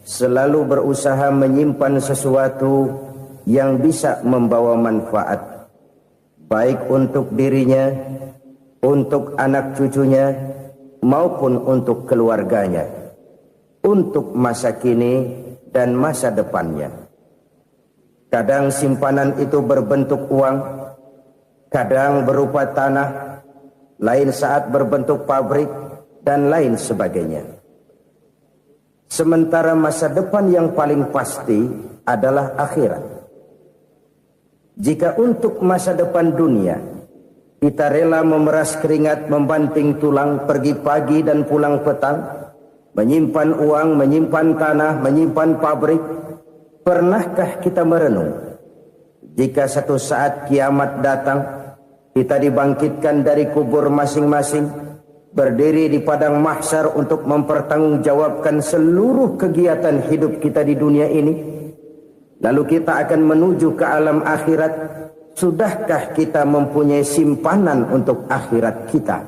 selalu berusaha menyimpan sesuatu yang bisa membawa manfaat, baik untuk dirinya, untuk anak cucunya, maupun untuk keluarganya, untuk masa kini dan masa depannya. Kadang simpanan itu berbentuk uang, kadang berupa tanah, lain saat berbentuk pabrik, dan lain sebagainya. Sementara masa depan yang paling pasti adalah akhirat. Jika untuk masa depan dunia kita rela memeras keringat, membanting tulang, pergi pagi dan pulang petang, menyimpan uang, menyimpan tanah, menyimpan pabrik, pernahkah kita merenung jika satu saat kiamat datang, kita dibangkitkan dari kubur masing-masing, berdiri di padang mahsyar untuk mempertanggungjawabkan seluruh kegiatan hidup kita di dunia ini, lalu kita akan menuju ke alam akhirat. Sudahkah kita mempunyai simpanan untuk akhirat kita?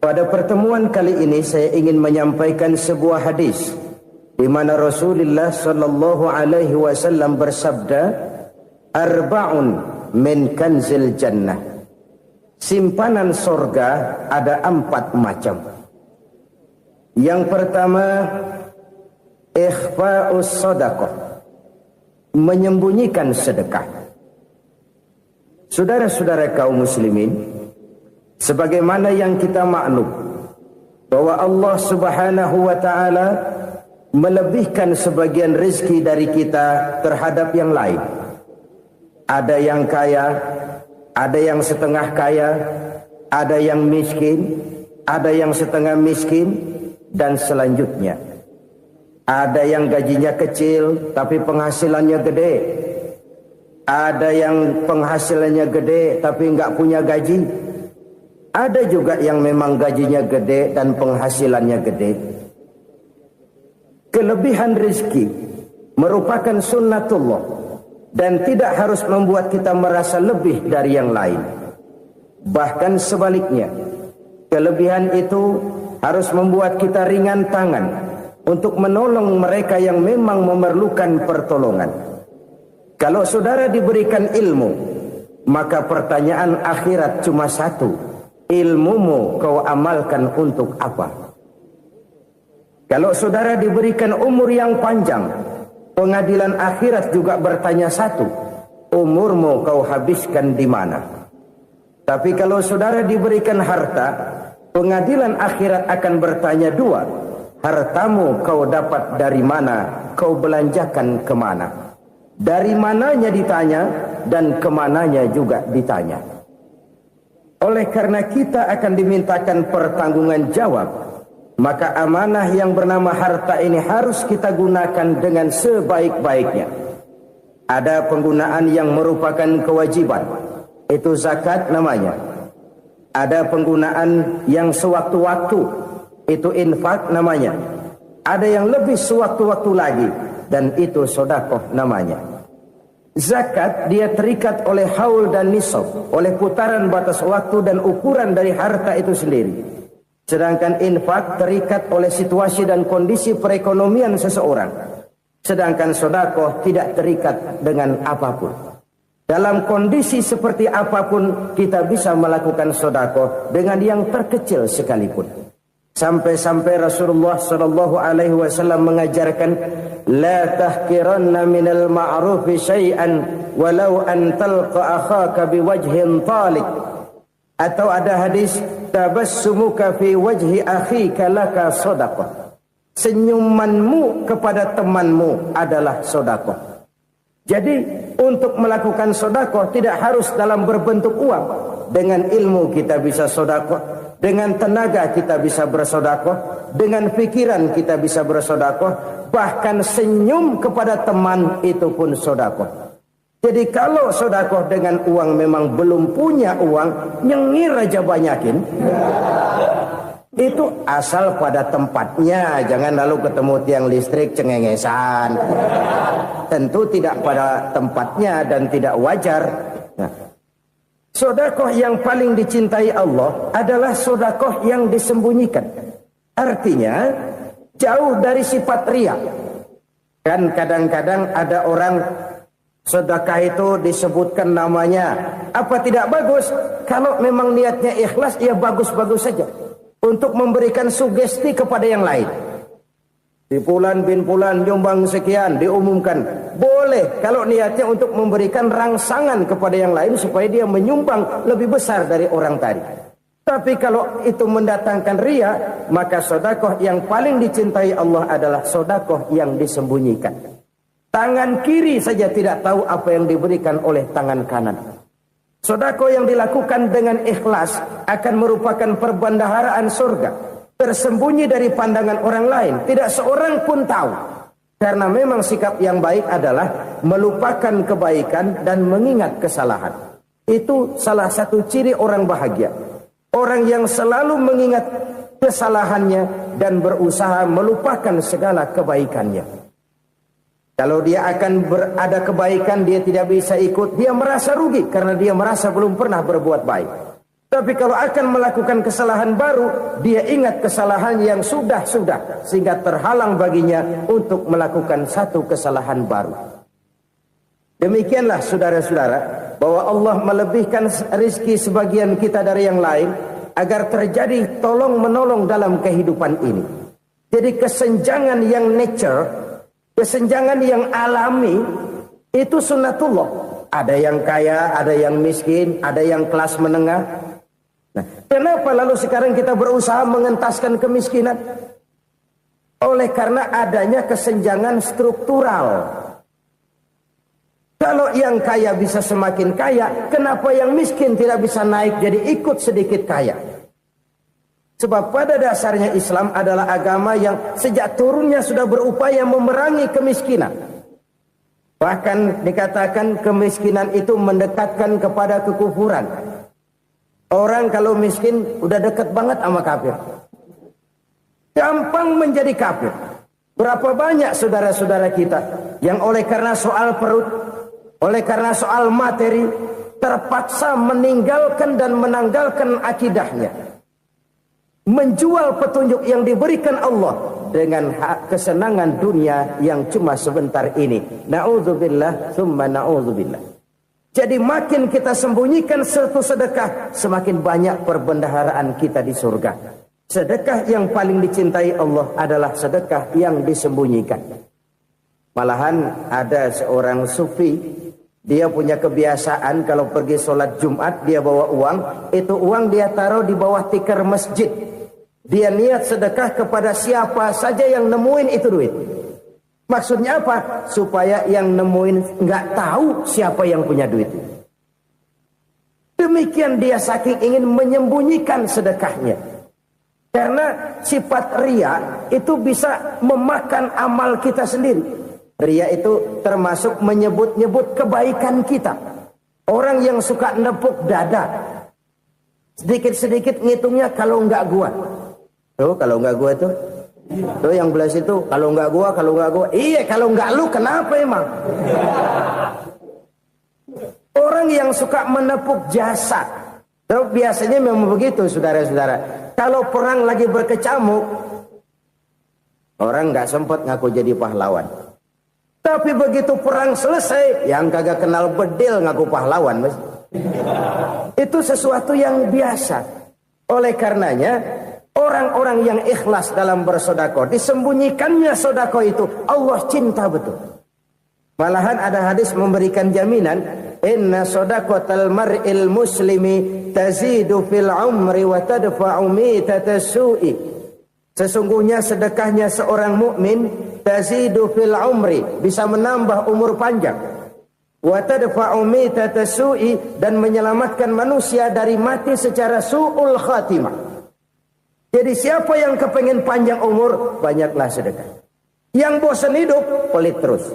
Pada pertemuan kali ini saya ingin menyampaikan sebuah hadis di mana Rasulullah sallallahu alaihi wasallam bersabda, "Arba'un min kanzil jannah." Simpanan sorga ada 4 macam. Yang pertama, ikhfa'us sadaqah, menyembunyikan sedekah. Saudara-saudara kaum muslimin, sebagaimana yang kita maklum bahwa Allah Subhanahu wa taala melebihkan sebagian rezeki dari kita terhadap yang lain. Ada yang kaya, ada yang setengah kaya, ada yang miskin, ada yang setengah miskin, dan selanjutnya. Ada yang gajinya kecil tapi penghasilannya gede. Ada yang penghasilannya gede tapi enggak punya gaji. Ada juga yang memang gajinya gede dan penghasilannya gede. Kelebihan rezeki merupakan sunnatullah dan tidak harus membuat kita merasa lebih dari yang lain. Bahkan sebaliknya, kelebihan itu harus membuat kita ringan tangan untuk menolong mereka yang memang memerlukan pertolongan. Kalau saudara diberikan ilmu, maka pertanyaan akhirat cuma satu: ilmumu kau amalkan untuk apa? Kalau saudara diberikan umur yang panjang, pengadilan akhirat juga bertanya satu: umurmu kau habiskan di mana? Tapi kalau saudara diberikan harta, pengadilan akhirat akan bertanya dua: hartamu kau dapat dari mana? Kau belanjakan kemana? Dari mananya ditanya dan kemananya juga ditanya. Oleh karena kita akan dimintakan pertanggungan jawab, maka amanah yang bernama harta ini harus kita gunakan dengan sebaik-baiknya. Ada penggunaan yang merupakan kewajiban, itu zakat namanya. Ada penggunaan yang sewaktu-waktu, itu infak namanya. Ada yang lebih sewaktu-waktu lagi, dan itu sedekah namanya. Zakat dia terikat oleh haul dan nisab, oleh putaran batas waktu dan ukuran dari harta itu sendiri. Sedangkan infak terikat oleh situasi dan kondisi perekonomian seseorang. Sedangkan sedekah tidak terikat dengan apapun. Dalam kondisi seperti apapun kita bisa melakukan sedekah dengan yang terkecil sekalipun. Sampai-sampai Rasulullah sallallahu alaihi wasallam mengajarkan, la tahkiranna minal ma'rufi syai'an walau an talqa akhaka biwajhin talik. Atau ada hadis, tabassumuka fi wajhi akhika laka shadaqah. Senyumanmu kepada temanmu adalah sedekah. Jadi untuk melakukan sedekah tidak harus dalam berbentuk uang. Dengan ilmu kita bisa sedekah. Dengan tenaga kita bisa bersedekah, dengan pikiran kita bisa bersedekah, bahkan senyum kepada teman itu pun sedekah. Jadi kalau sedekah dengan uang memang belum punya uang, nyengir aja banyakin. Itu asal pada tempatnya, jangan lalu ketemu tiang listrik cengengesan. Tentu tidak pada tempatnya dan tidak wajar. Sedekah yang paling dicintai Allah adalah sedekah yang disembunyikan. Artinya, jauh dari sifat riya. Kan kadang-kadang ada orang sedekah itu disebutkan namanya, apa tidak bagus? Kalau memang niatnya ikhlas, ya bagus-bagus saja. Untuk memberikan sugesti kepada yang lain. Si Fulan bin Fulan nyumbang sekian, diumumkan. Boleh kalau niatnya untuk memberikan rangsangan kepada yang lain supaya dia menyumbang lebih besar dari orang tadi. Tapi kalau itu mendatangkan riya, maka sedekah yang paling dicintai Allah adalah sedekah yang disembunyikan. Tangan kiri saja tidak tahu apa yang diberikan oleh tangan kanan. Sedekah yang dilakukan dengan ikhlas akan merupakan perbendaharaan surga, tersembunyi dari pandangan orang lain, tidak seorang pun tahu. Karena memang sikap yang baik adalah melupakan kebaikan dan mengingat kesalahan. Itu salah satu ciri orang bahagia. Orang yang selalu mengingat kesalahannya dan berusaha melupakan segala kebaikannya. Kalau dia akan ada kebaikan, dia tidak bisa ikut, dia merasa rugi karena dia merasa belum pernah berbuat baik. Tapi kalau akan melakukan kesalahan baru, dia ingat kesalahan yang sudah-sudah, sehingga terhalang baginya untuk melakukan satu kesalahan baru. Demikianlah saudara-saudara, bahwa Allah melebihkan rizki sebagian kita dari yang lain, agar terjadi tolong-menolong dalam kehidupan ini. Jadi kesenjangan yang nature, kesenjangan yang alami, itu sunnatullah. Ada yang kaya, ada yang miskin, ada yang kelas menengah. Nah, kenapa lalu sekarang kita berusaha mengentaskan kemiskinan? Oleh karena adanya kesenjangan struktural. Kalau yang kaya bisa semakin kaya, kenapa yang miskin tidak bisa naik jadi ikut sedikit kaya? Sebab pada dasarnya Islam adalah agama yang sejak turunnya sudah berupaya memerangi kemiskinan. Bahkan dikatakan kemiskinan itu mendekatkan kepada kekufuran. Orang kalau miskin udah dekat banget sama kafir. Gampang menjadi kafir. Berapa banyak saudara-saudara kita yang oleh karena soal perut, oleh karena soal materi, terpaksa meninggalkan dan menanggalkan akidahnya. Menjual petunjuk yang diberikan Allah dengan kesenangan dunia yang cuma sebentar ini. Na'udzubillah, summa na'udzubillah. Jadi makin kita sembunyikan satu sedekah, semakin banyak perbendaharaan kita di surga. Sedekah yang paling dicintai Allah adalah sedekah yang disembunyikan. Malahan ada seorang sufi, dia punya kebiasaan kalau pergi sholat Jumat dia bawa uang, itu uang dia taruh di bawah tikar masjid. Dia niat sedekah kepada siapa saja yang nemuin itu duit. Maksudnya apa? Supaya yang nemuin nggak tahu siapa yang punya duit. Demikian dia saking ingin menyembunyikan sedekahnya. Karena sifat riya itu bisa memakan amal kita sendiri. Riya itu termasuk menyebut-nyebut kebaikan kita. Orang yang suka nepuk dada, sedikit-sedikit ngitungnya kalau nggak gua. Tuh kalau nggak gua tuh. Tuh yang belas itu kalau nggak gua. Iya kalau nggak lu kenapa emang? Orang yang suka menepuk jasad. Tuh biasanya memang begitu saudara-saudara. Kalau perang lagi berkecamuk, orang nggak sempat ngaku jadi pahlawan. Tapi begitu perang selesai, yang kagak kenal bedil ngaku pahlawan, mas. Itu sesuatu yang biasa. Oleh karenanya, orang-orang yang ikhlas dalam bersedekah, disembunyikannya sedekah itu, Allah cinta betul. Malahan ada hadis memberikan jaminan, inna sedaqatal mar'il muslimi tazidu fil umri wa tadfa'u mitatas su'i. Sesungguhnya sedekahnya seorang mukmin tazidu fil umri, bisa menambah umur panjang. Wa tadfa'u mitatas su'i, dan menyelamatkan manusia dari mati secara su'ul khatimah. Jadi siapa yang kepengen panjang umur, banyaklah sedekah. Yang bosan hidup, pelit terus.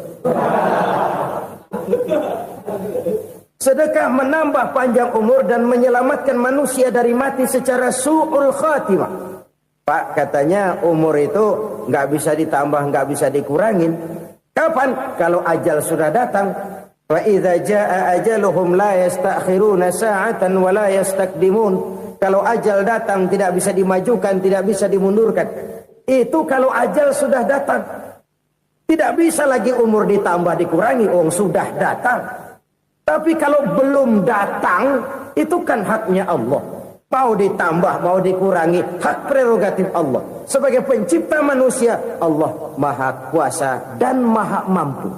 Sedekah menambah panjang umur dan menyelamatkan manusia dari mati secara su'ul khatimah. Pak, katanya umur itu nggak bisa ditambah, nggak bisa dikurangin. Kapan? Kalau ajal sudah datang. Wa idza jaa ajaluhum la yastakhiruna sa'atan wa la yastaqdimun. Kalau ajal datang tidak bisa dimajukan, tidak bisa dimundurkan. Itu kalau ajal sudah datang. Tidak bisa lagi umur ditambah dikurangi, sudah datang. Tapi kalau belum datang, itu kan haknya Allah. Mau ditambah, mau dikurangi, hak prerogatif Allah. Sebagai pencipta manusia, Allah maha kuasa dan maha mampu.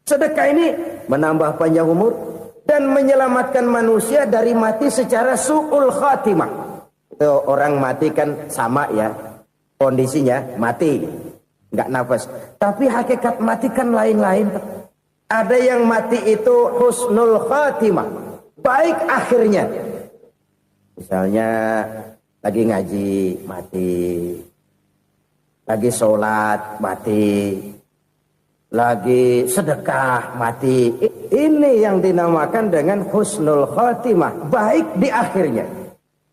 Sedekah ini menambah panjang umur dan menyelamatkan manusia dari mati secara su'ul khatimah. Orang mati kan sama ya, kondisinya mati, nggak nafas. Tapi hakikat mati kan lain-lain. Ada yang mati itu husnul khatimah, baik akhirnya. Misalnya lagi ngaji mati, lagi sholat mati, lagi sedekah mati. Ini yang dinamakan dengan husnul khatimah, baik di akhirnya.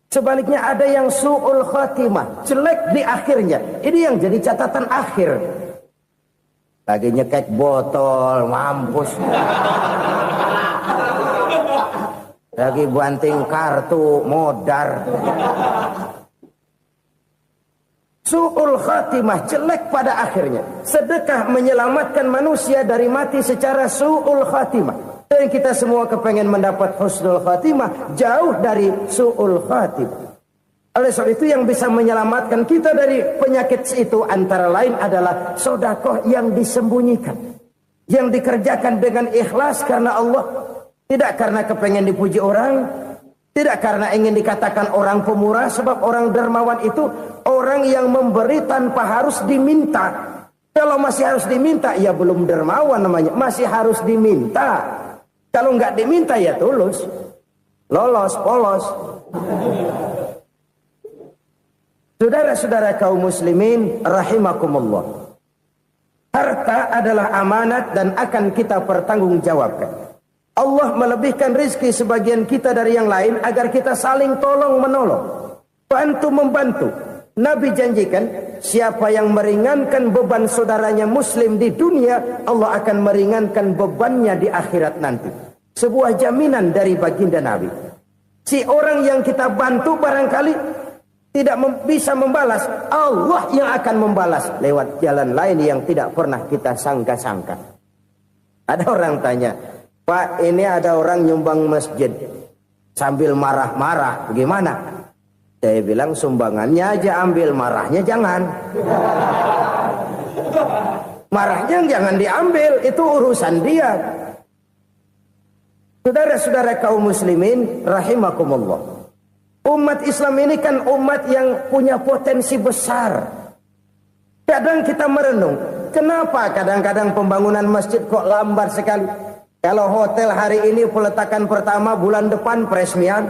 Sebaliknya ada yang su'ul khatimah, jelek di akhirnya. Ini yang jadi catatan akhir. Lagi nyekek botol, mampus. Lagi banting kartu, modar. Su'ul khatimah, jelek pada akhirnya. Sedekah menyelamatkan manusia dari mati secara su'ul khatimah. Dan kita semua kepengen mendapat husnul khatimah, jauh dari su'ul khatimah. Oleh sebab itu yang bisa menyelamatkan kita dari penyakit itu antara lain adalah sedekah yang disembunyikan. Yang dikerjakan dengan ikhlas karena Allah. Tidak karena kepengen dipuji orang, tidak karena ingin dikatakan orang pemurah, sebab orang dermawan itu orang yang memberi tanpa harus diminta. Kalau masih harus diminta, ya belum dermawan namanya, masih harus diminta. Kalau nggak diminta ya tulus, lolos, polos. Saudara-saudara kaum muslimin rahimakumullah. Harta adalah amanat dan akan kita pertanggungjawabkan. Allah melebihkan rizki sebagian kita dari yang lain agar kita saling tolong menolong, bantu membantu. Nabi janjikan siapa yang meringankan beban saudaranya muslim di dunia, Allah akan meringankan bebannya di akhirat nanti. Sebuah jaminan dari baginda Nabi. Si orang yang kita bantu barangkali tidak bisa membalas, Allah yang akan membalas lewat jalan lain yang tidak pernah kita sangka-sangka. Ada orang tanya, Pak, ini ada orang nyumbang masjid sambil marah-marah, bagaimana? Saya bilang sumbangannya aja ambil, marahnya jangan. Marahnya jangan diambil, itu urusan dia. Saudara-saudara kaum muslimin rahimakumullah. Umat Islam ini kan umat yang punya potensi besar. Kadang kita merenung, kenapa kadang-kadang pembangunan masjid kok lambat sekali? Kalau hotel hari ini peletakan pertama, bulan depan peresmian.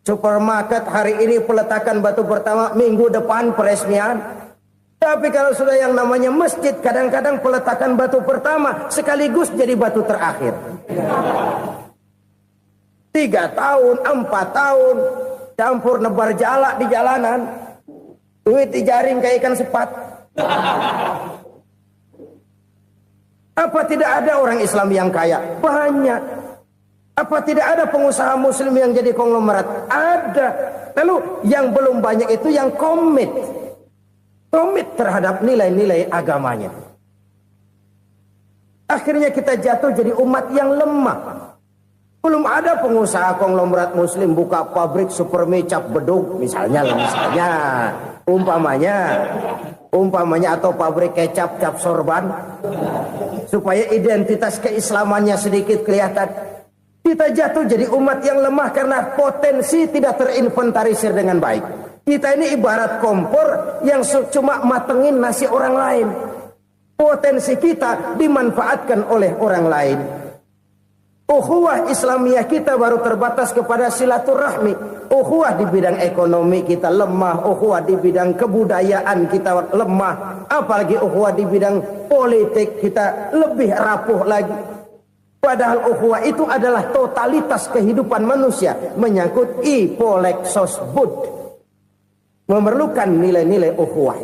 Supermarket hari ini peletakan batu pertama, minggu depan peresmian. Tapi kalau sudah yang namanya masjid, kadang-kadang peletakan batu pertama sekaligus jadi batu terakhir. 3 tahun, 4 tahun, campur nebar jalak di jalanan. Duit dijaring kayak ikan sepat. Apa tidak ada orang Islam yang kaya? Banyak. Apa tidak ada pengusaha muslim yang jadi konglomerat? Ada. Lalu yang belum banyak itu yang komit terhadap nilai-nilai agamanya. Akhirnya kita jatuh jadi umat yang lemah. Belum ada pengusaha konglomerat muslim buka pabrik supermi cap bedug misalnya umpamanya atau pabrik kecap cap sorban supaya identitas keislamannya sedikit kelihatan. Kita jatuh jadi umat yang lemah karena potensi tidak terinventarisir dengan baik. Kita ini ibarat kompor yang cuma matengin nasi orang lain. Potensi kita dimanfaatkan oleh orang lain. Ukhuwah Islamiyah kita baru terbatas kepada silaturahmi. Ukhuwah di bidang ekonomi kita lemah. Ukhuwah di bidang kebudayaan kita lemah. Apalagi ukhuwah di bidang politik kita lebih rapuh lagi. Padahal ukhuwah itu adalah totalitas kehidupan manusia. Menyangkut ipolek sosbud. Memerlukan nilai-nilai ukhuwah.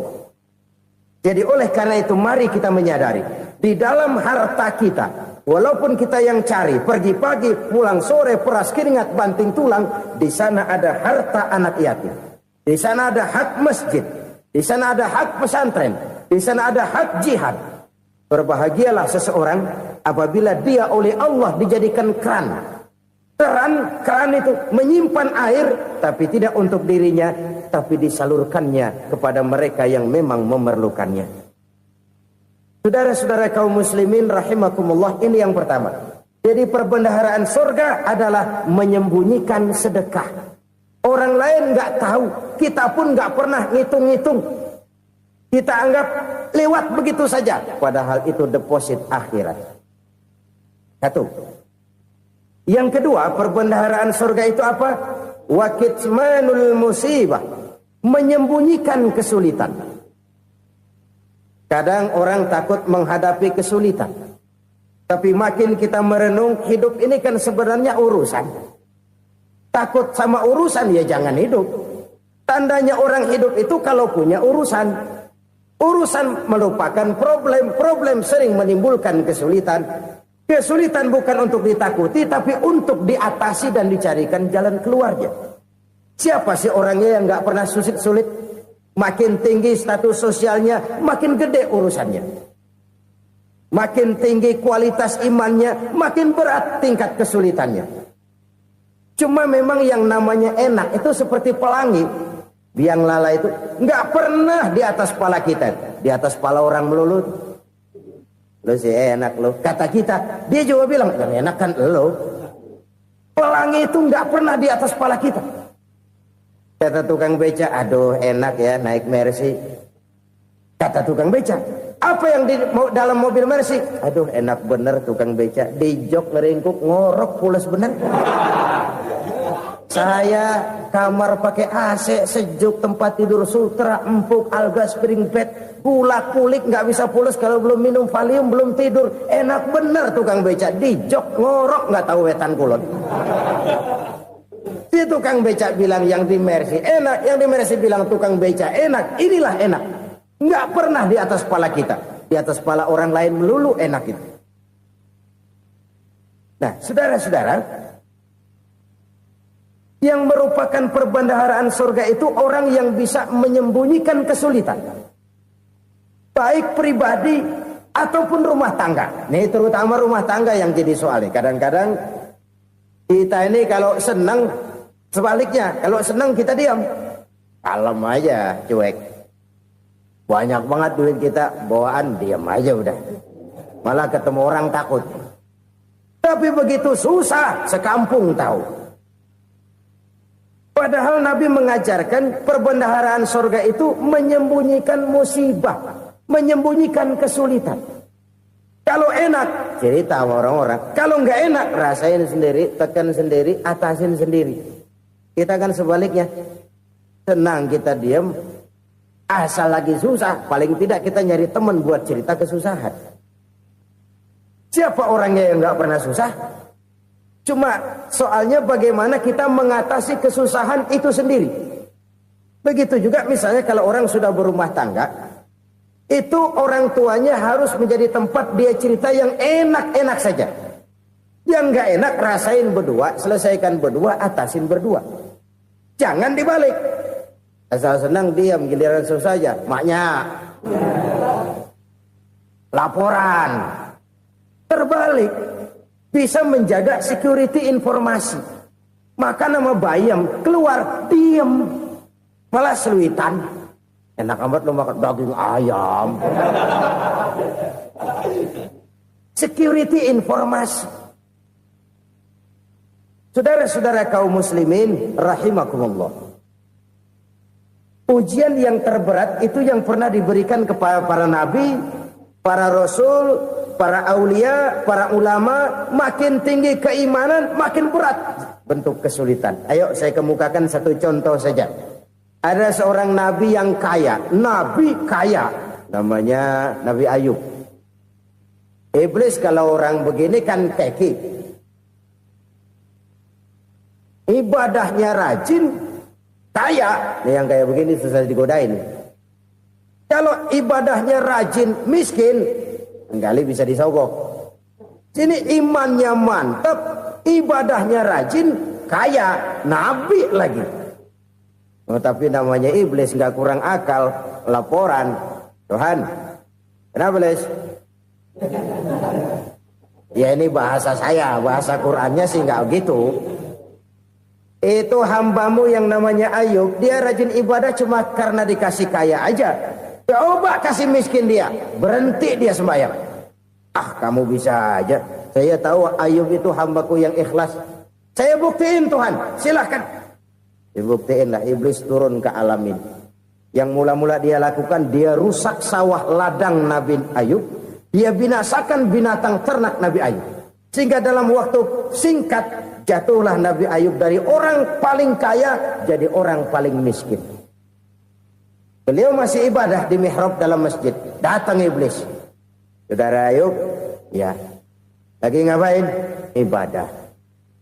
Jadi oleh karena itu mari kita menyadari. Di dalam harta kita, walaupun kita yang cari, pergi pagi, pulang sore, peras keringat, banting tulang, di sana ada harta anak yatim. Di sana ada hak masjid. Di sana ada hak pesantren, di sana ada hak jihad. Berbahagialah seseorang apabila dia oleh Allah dijadikan keran. Keran itu menyimpan air, tapi tidak untuk dirinya, tapi disalurkannya kepada mereka yang memang memerlukannya. Saudara-saudara kaum muslimin rahimakumullah, ini yang pertama. Jadi perbendaharaan surga adalah menyembunyikan sedekah. Orang lain nggak tahu, kita pun nggak pernah ngitung-ngitung. Kita anggap lewat begitu saja, padahal itu deposit akhirat. Satu. Yang kedua, perbendaharaan surga itu apa? Wa kitmanul musibah, menyembunyikan kesulitan. Kadang orang takut menghadapi kesulitan, tapi makin kita merenung, hidup ini kan sebenarnya urusan. Takut sama urusan, ya jangan hidup. Tandanya orang hidup itu kalau punya urusan. Urusan merupakan problem. Problem sering menimbulkan kesulitan. Kesulitan bukan untuk ditakuti, tapi untuk diatasi dan dicarikan jalan keluarnya. Siapa sih orangnya yang gak pernah sulit-sulit? Makin tinggi status sosialnya, makin gede urusannya. Makin tinggi kualitas imannya, makin berat tingkat kesulitannya. Cuma memang yang namanya enak itu seperti pelangi. Biang lala itu nggak pernah di atas kepala kita, di atas kepala orang melulu. Lo sih enak lo, kata kita. Dia juga bilang yang enak kan lo. Pelangi itu nggak pernah di atas kepala kita. Kata tukang beca, aduh enak ya naik Mercy. Kata tukang beca, apa yang di dalam mobil Mercy? Aduh enak bener tukang beca, di jok ngeringkuk ngorok pules bener. Saya kamar pakai AC sejuk, tempat tidur sutra empuk, alga spring bed, pulak kulik nggak bisa pules kalau belum minum Valium, belum tidur. Enak bener tukang beca, di jok ngorok nggak tahu wetan kulon. Si tukang beca bilang yang di Mercy enak, yang di Mercy bilang tukang beca enak. Inilah enak, nggak pernah di atas kepala kita, di atas kepala orang lain melulu enak itu. Nah, saudara-saudara, yang merupakan perbendaharaan surga itu orang yang bisa menyembunyikan kesulitan, baik pribadi ataupun rumah tangga. Nih terutama rumah tangga yang jadi soalnya. Kadang-kadang kita ini kalau senang, sebaliknya kalau senang kita diam, kalem aja, cuek. Banyak banget duit kita bawaan, diam aja udah. Malah ketemu orang takut. Tapi begitu susah, sekampung tahu. Padahal Nabi mengajarkan perbendaharaan surga itu menyembunyikan musibah, menyembunyikan kesulitan. Kalau enak, cerita sama orang-orang. Kalau nggak enak, rasain sendiri, tekan sendiri, atasin sendiri. Kita kan sebaliknya. Senang kita diam, asal lagi susah, paling tidak kita nyari teman buat cerita kesusahan. Siapa orangnya yang nggak pernah susah? Cuma soalnya bagaimana kita mengatasi kesusahan itu sendiri. Begitu juga misalnya kalau orang sudah berumah tangga, itu orang tuanya harus menjadi tempat dia cerita yang enak-enak saja. Yang nggak enak rasain berdua, selesaikan berdua, atasin berdua. Jangan dibalik. Asal senang diam, giliran susah saja. Maknya laporan. Terbalik. Bisa menjaga security informasi. Maka nama bayam keluar diam, malah seluitan. Enak amat lo makan daging ayam. Security informasi. Saudara-saudara kaum muslimin rahimakumullah. Ujian yang terberat itu yang pernah diberikan kepada para nabi, para rasul, para aulia, para ulama. Makin tinggi keimanan, makin berat bentuk kesulitan. Ayo saya kemukakan satu contoh saja. Ada seorang nabi yang kaya, nabi kaya, namanya Nabi Ayub. Iblis kalau orang begini kan keki, ibadahnya rajin, kaya. Nih yang kayak begini susah digodain. Kalau ibadahnya rajin, miskin, kali bisa disogok. Sini imannya mantap, ibadahnya rajin, kaya, nabi lagi. Oh, tapi namanya iblis nggak kurang akal. Laporan, Tuhan, kenapa Les? Ya ini bahasa saya, bahasa Qurannya sih nggak gitu. Itu hambamu yang namanya Ayub, dia rajin ibadah cuma karena dikasih kaya aja. Coba kasih miskin dia, berhenti dia sembahyang. Ah, kamu bisa aja. Saya tahu Ayub itu hambaku yang ikhlas. Saya buktiin Tuhan, silahkan. Dibuktiin lah, iblis turun ke alam ini. Yang mula-mula dia lakukan, dia rusak sawah ladang Nabi Ayub. Dia binasakan binatang ternak Nabi Ayub. Sehingga dalam waktu singkat, jatuhlah Nabi Ayub dari orang paling kaya jadi orang paling miskin. Beliau masih ibadah di mihrab dalam masjid. Datang iblis. Saudara Ayub, ya, lagi ngapain? Ibadah.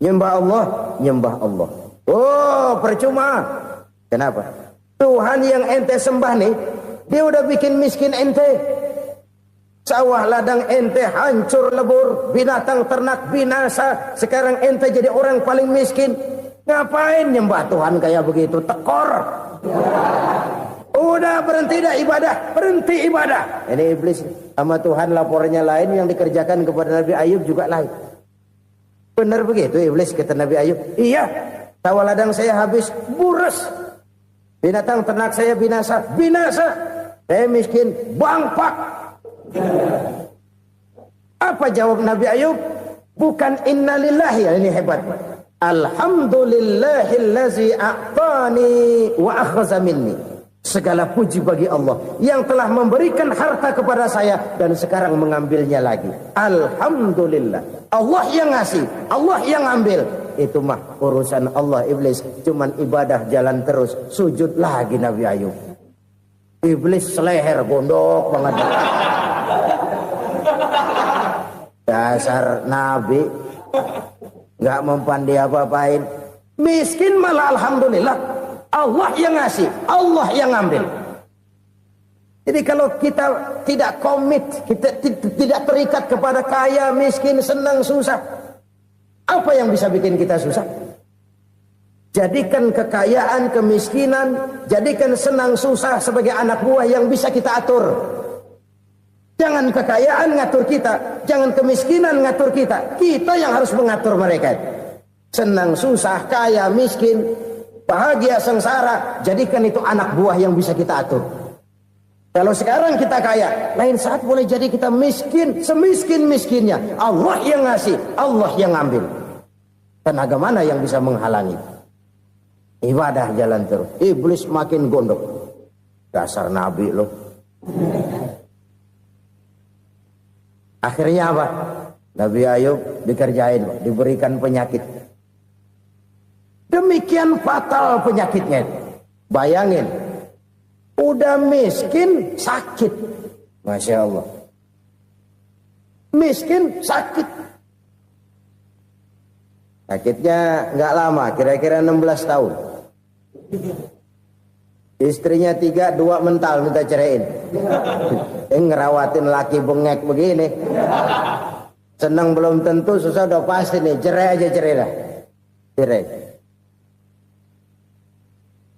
Nyembah Allah, nyembah Allah. Oh, percuma. Kenapa? Tuhan yang ente sembah nih, dia udah bikin miskin ente. Sawah ladang ente hancur lebur, binatang ternak binasa. Sekarang ente jadi orang paling miskin. Ngapain nyembah Tuhan kayak begitu? Tekor. Udah berhenti dah ibadah, berhenti ibadah. Ini iblis sama Tuhan laporannya lain, yang dikerjakan kepada Nabi Ayub juga lain. Benar begitu iblis, kata Nabi Ayub. Iya, sawah ladang saya habis, buras. Binatang ternak saya binasa, binasa. Saya miskin, bangpak. Apa jawab Nabi Ayub? Bukan innalillahi, ini hebat. Alhamdulillahillazi a'tani wa akhza minni. Segala puji bagi Allah yang telah memberikan harta kepada saya dan sekarang mengambilnya lagi. Alhamdulillah. Allah yang ngasih, Allah yang ambil. Itu mah urusan Allah. Iblis cuman ibadah jalan terus, sujud lagi Nabi Ayub. Iblis seleher gondok banget. Dasar Nabi nggak mempan dia apa-apain. Miskin malah alhamdulillah. Allah yang ngasih, Allah yang ambil. Jadi kalau kita tidak komit, kita tidak terikat kepada kaya, miskin, senang, susah, apa yang bisa bikin kita susah? Jadikan kekayaan, kemiskinan, jadikan senang, susah sebagai anak buah yang bisa kita atur. Jangan kekayaan ngatur kita, jangan kemiskinan ngatur kita. Kita yang harus mengatur mereka. Senang, susah, kaya, miskin, bahagia, sengsara, jadikan itu anak buah yang bisa kita atur. Kalau sekarang kita kaya, lain saat boleh jadi kita miskin, semiskin-miskinnya. Allah yang ngasih, Allah yang ambil. Tenaga mana yang bisa menghalangi? Ibadah jalan terus. Iblis makin gondok. Dasar Nabi loh. Akhirnya apa? Nabi Ayub dikerjain, diberikan penyakit. Demikian fatal penyakitnya. Bayangin, udah miskin sakit. Masya Allah. Miskin sakit. Sakitnya nggak lama, kira-kira 16 tahun. Istrinya 3, 2 mental minta ceraiin. Ngerawatin laki bengek begini. Senang belum tentu, susah udah pasti nih. Cerai aja, cerai dah. Cerai.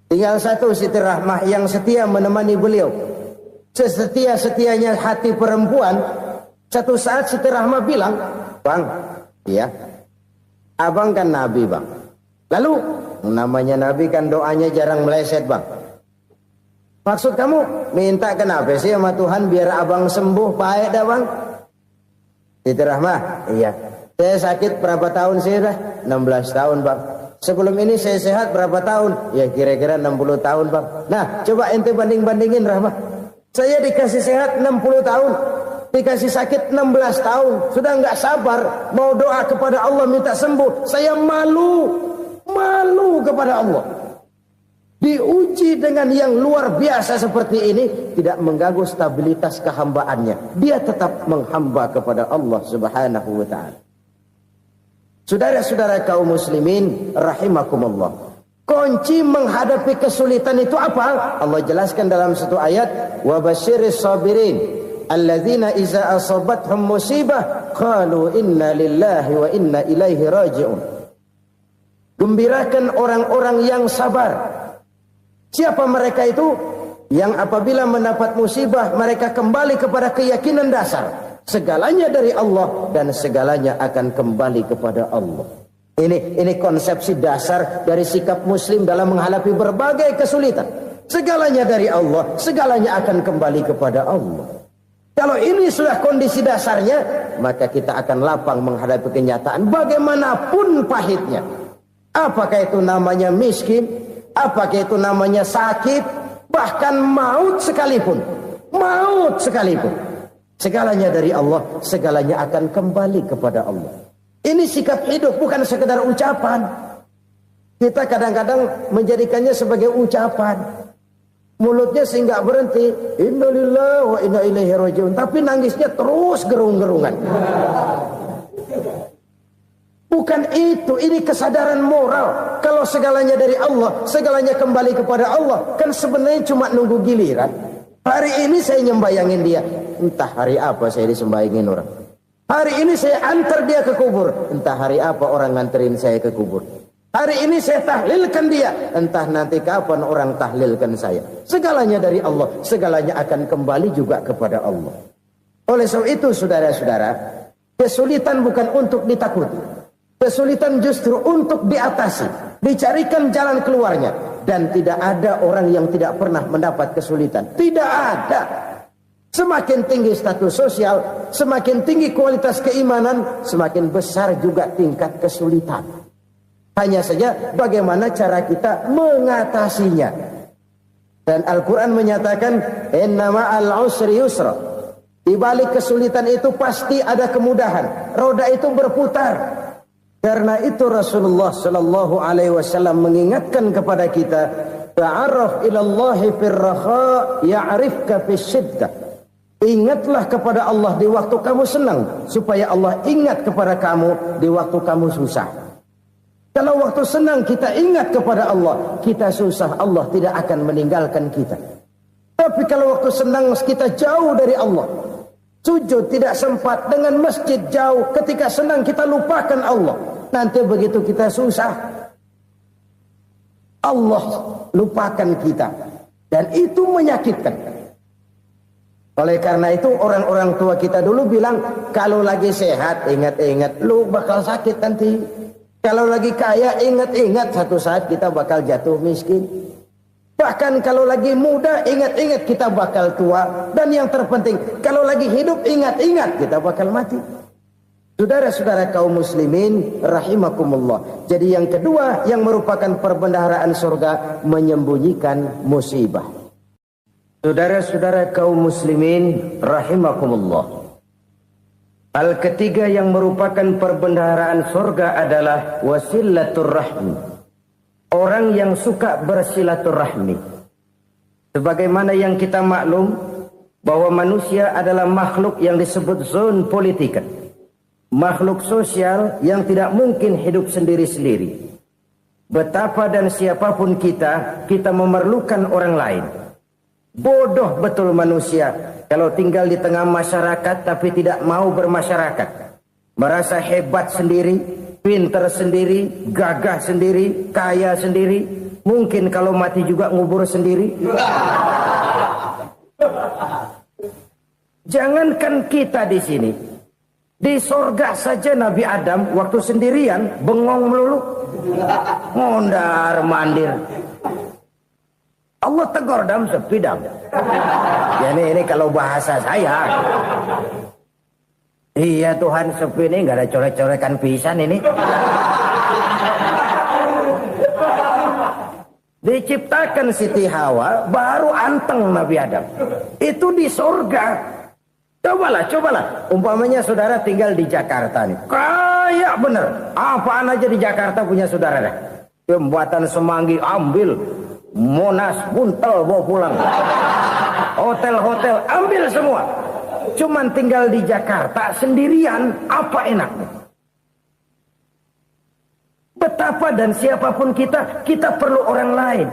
Tinggal satu Siti Rahmah yang setia menemani beliau. Sesetia-setianya hati perempuan. Satu saat Siti Rahmah bilang, "Bang, iya, abang kan Nabi, Bang. Lalu, namanya Nabi kan doanya jarang meleset, Bang. Maksud kamu minta kenapa sih sama Tuhan biar abang sembuh, baik dah, Bang?" Siti Rahmah, iya. Saya sakit berapa tahun sih dah? 16 tahun, Bang. Sebelum ini saya sehat berapa tahun? Ya kira-kira 60 tahun, Bang. Nah, coba ente banding-bandingin, Rahmah. Saya dikasih sehat 60 tahun. Dikasih sakit 16 tahun. Sudah nggak sabar mau doa kepada Allah minta sembuh. Saya malu kepada Allah. Diuji dengan yang luar biasa seperti ini, tidak mengganggu stabilitas kehambaannya. Dia tetap menghamba kepada Allah Subhanahu wa ta'ala. Saudara-saudara kaum muslimin rahimakumullah. Kunci menghadapi kesulitan itu apa? Allah jelaskan dalam satu ayat, wa basyiris sabirin alladzina iza asabathum musibah qalu inna lillahi wa inna ilaihi raji'un. Gembirakan orang-orang yang sabar Siapa mereka itu? Yang apabila mendapat musibah mereka kembali kepada keyakinan dasar. Segalanya dari Allah dan segalanya akan kembali kepada Allah. Ini konsepsi dasar dari sikap muslim dalam menghadapi berbagai kesulitan. Segalanya dari Allah, segalanya akan kembali kepada Allah. Kalau ini sudah kondisi dasarnya, maka kita akan lapang menghadapi kenyataan bagaimanapun pahitnya. Apakah itu namanya miskin, apakah itu namanya sakit, bahkan maut sekalipun. Maut sekalipun. Segalanya dari Allah, segalanya akan kembali kepada Allah. Ini sikap hidup, bukan sekedar ucapan. Kita kadang-kadang menjadikannya sebagai ucapan. Mulutnya sehingga berhenti, innalillahi wa inna ilaihi rajiun, tapi nangisnya terus gerung-gerungan. Bukan itu, ini kesadaran moral. Kalau segalanya dari Allah, segalanya kembali kepada Allah, kan sebenarnya cuma nunggu giliran. Hari ini saya nyembayangin dia, entah hari apa saya disembayangin orang. Hari ini saya antar dia ke kubur, entah hari apa orang nganterin saya ke kubur. Hari ini saya tahlilkan dia, entah nanti kapan orang tahlilkan saya. Segalanya dari Allah, segalanya akan kembali juga kepada Allah. Oleh sebab itu saudara-saudara, kesulitan bukan untuk ditakuti. Kesulitan justru untuk diatasi, dicarikan jalan keluarnya. Dan tidak ada orang yang tidak pernah mendapat kesulitan. Tidak ada. Semakin tinggi status sosial, semakin tinggi kualitas keimanan, semakin besar juga tingkat kesulitan. Hanya saja bagaimana cara kita mengatasinya. Dan Al-Quran menyatakan, inna ma'al usri yusra. Di balik kesulitan itu pasti ada kemudahan. Roda itu berputar. Karena itu Rasulullah sallallahu alaihi wasallam mengingatkan kepada kita, ta'arraf ilallahi firraha ya'rifka fisyiddah. Ingatlah kepada Allah di waktu kamu senang, supaya Allah ingat kepada kamu di waktu kamu susah. Kalau waktu senang kita ingat kepada Allah, kita susah, Allah tidak akan meninggalkan kita. Tapi kalau waktu senang kita jauh dari Allah, sujud tidak sempat, dengan masjid jauh, ketika senang kita lupakan Allah. Nanti begitu kita susah, Allah lupakan kita. Dan itu menyakitkan. Oleh karena itu orang-orang tua kita dulu bilang, kalau lagi sehat ingat-ingat, lu bakal sakit nanti. Kalau lagi kaya ingat-ingat, satu saat kita bakal jatuh miskin. Bahkan kalau lagi muda ingat-ingat kita bakal tua. Dan yang terpenting, kalau lagi hidup ingat-ingat kita bakal mati. Saudara-saudara kaum muslimin rahimakumullah. Jadi yang kedua yang merupakan perbendaharaan surga, menyembunyikan musibah. Saudara-saudara kaum muslimin rahimakumullah. Hal ketiga yang merupakan perbendaharaan surga adalah wasilatur rahmi. Orang yang suka bersilaturahmi. Sebagaimana yang kita maklum bahwa manusia adalah makhluk yang disebut zon politika. Makhluk sosial yang tidak mungkin hidup sendiri-sendiri. Betapa dan siapapun kita memerlukan orang lain. Bodoh betul manusia kalau tinggal di tengah masyarakat tapi tidak mau bermasyarakat. Merasa hebat sendiri, pintar sendiri, gagah sendiri, kaya sendiri. Mungkin kalau mati juga ngubur sendiri. Jangankan kita di sini, di sorga saja Nabi Adam waktu sendirian bengong melulu, ngondar mandir. Allah tegur dam sepi dam. Ya ini kalau bahasa saya. Iya Tuhan sepi ini nggak ada coret-corekan pisan ini. Diciptakan Siti Hawa baru anteng Nabi Adam. Itu di surga. Cobalah. Umpamanya saudara tinggal di Jakarta nih. Kayak bener. Apaan aja di Jakarta punya saudara dah. Jembatan Semanggi ambil. Monas buntel bawa pulang. Hotel-hotel ambil semua. Cuman tinggal di Jakarta sendirian, apa enaknya? Betapa dan siapapun kita perlu orang lain.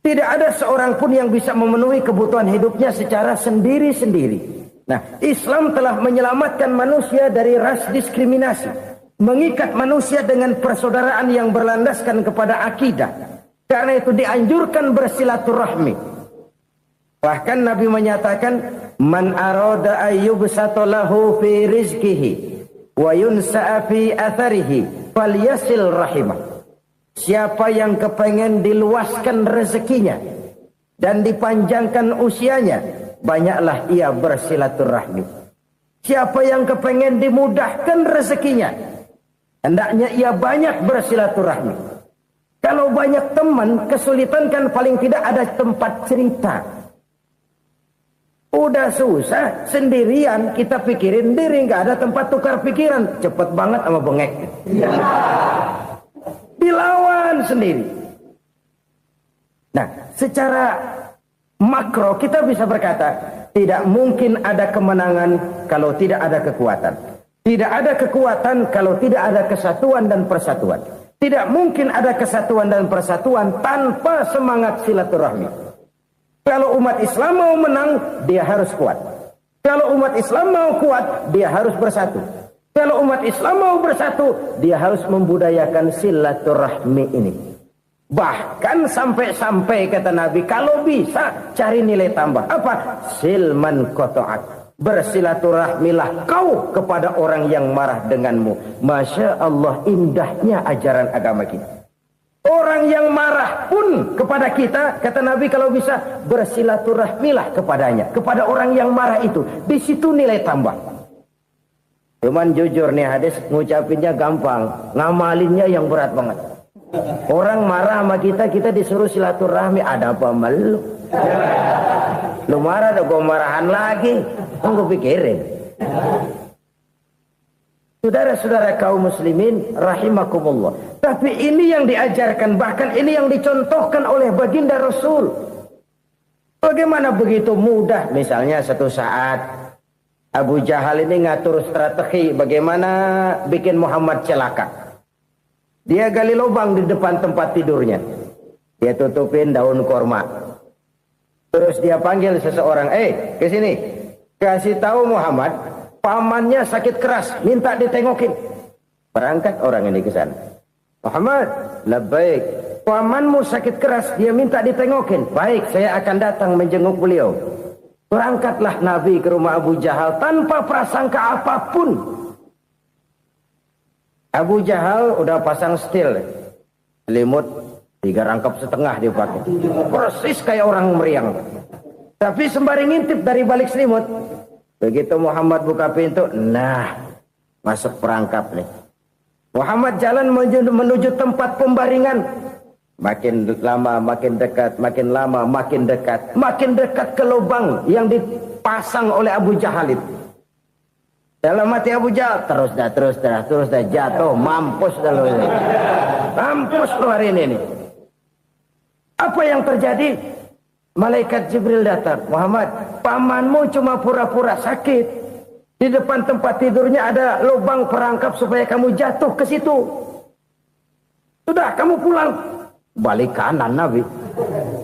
Tidak ada seorang pun yang bisa memenuhi kebutuhan hidupnya secara sendiri-sendiri. Nah, Islam telah menyelamatkan manusia dari ras diskriminasi. Mengikat manusia dengan persaudaraan yang berlandaskan kepada akidah. Karena itu dianjurkan bersilaturahmi. Bahkan Nabi menyatakan, man arada ayyubsata lahu fi rizqihi wa yunsa'a fi atharihi falyasil rahimah. Siapa yang kepengen diluaskan rezekinya dan dipanjangkan usianya, banyaklah ia bersilaturahmi. Siapa yang kepengen dimudahkan rezekinya, hendaknya ia banyak bersilaturahmi. Kalau banyak teman, kesulitan kan paling tidak ada tempat cerita. Udah susah, sendirian kita pikirin diri, nggak ada tempat tukar pikiran. Cepet banget sama bengek. Dilawan sendiri. Nah, secara makro kita bisa berkata, tidak mungkin ada kemenangan kalau tidak ada kekuatan. Tidak ada kekuatan kalau tidak ada kesatuan dan persatuan. Tidak mungkin ada kesatuan dan persatuan tanpa semangat silaturahmi. Kalau umat Islam mau menang, dia harus kuat. Kalau umat Islam mau kuat, dia harus bersatu. Kalau umat Islam mau bersatu, dia harus membudayakan silaturahmi ini. Bahkan sampai-sampai kata Nabi, kalau bisa cari nilai tambah. Apa? Silman qata'ak. Bersilaturahmilah kau kepada orang yang marah denganmu. Masya Allah, indahnya ajaran agama kita. Orang yang marah pun kepada kita, kata Nabi, kalau bisa bersilaturahmilah kepadanya, kepada orang yang marah itu. Di situ nilai tambah. Cuman jujur nih hadis, ngucapinnya gampang, ngamalinnya yang berat banget. Orang marah sama kita, kita disuruh silaturahmi, ada apa malu? Lu marah, ada gue marahan lagi, gue pikirin. Saudara-saudara kaum muslimin rahimakumullah. Tapi ini yang diajarkan, bahkan ini yang dicontohkan oleh baginda Rasul. Bagaimana begitu mudah, misalnya satu saat Abu Jahal ini ngatur strategi bagaimana bikin Muhammad celaka. Dia gali lubang di depan tempat tidurnya. Dia tutupin daun korma. Terus dia panggil seseorang, ke sini. Kasih tahu Muhammad, pamannya sakit keras, minta ditengokin. Berangkat orang ini ke sana. Muhammad, labbaik. Pamanmu sakit keras, dia minta ditengokin. Baik, saya akan datang menjenguk beliau. Berangkatlah Nabi ke rumah Abu Jahal tanpa prasangka apapun. Abu Jahal udah pasang setil, selimut 3 rangkap setengah dia pakai. Persis kayak orang meriang. Tapi sembari ngintip dari balik selimut. Begitu Muhammad buka pintu, nah masuk perangkap nih. Muhammad jalan menuju tempat pembaringan. Makin lama makin dekat, makin lama makin dekat. Makin dekat ke lubang yang dipasang oleh Abu Jahal itu. Dalam hati Abu Jahal, terus dah jatuh, mampus dah lo ini. Mampus lo hari ini nih. Apa yang terjadi? Malaikat Jibril datang. Muhammad, pamanmu cuma pura-pura sakit. Di depan tempat tidurnya ada lubang perangkap supaya kamu jatuh ke situ. Sudah, kamu pulang. Balik kanan Nabi.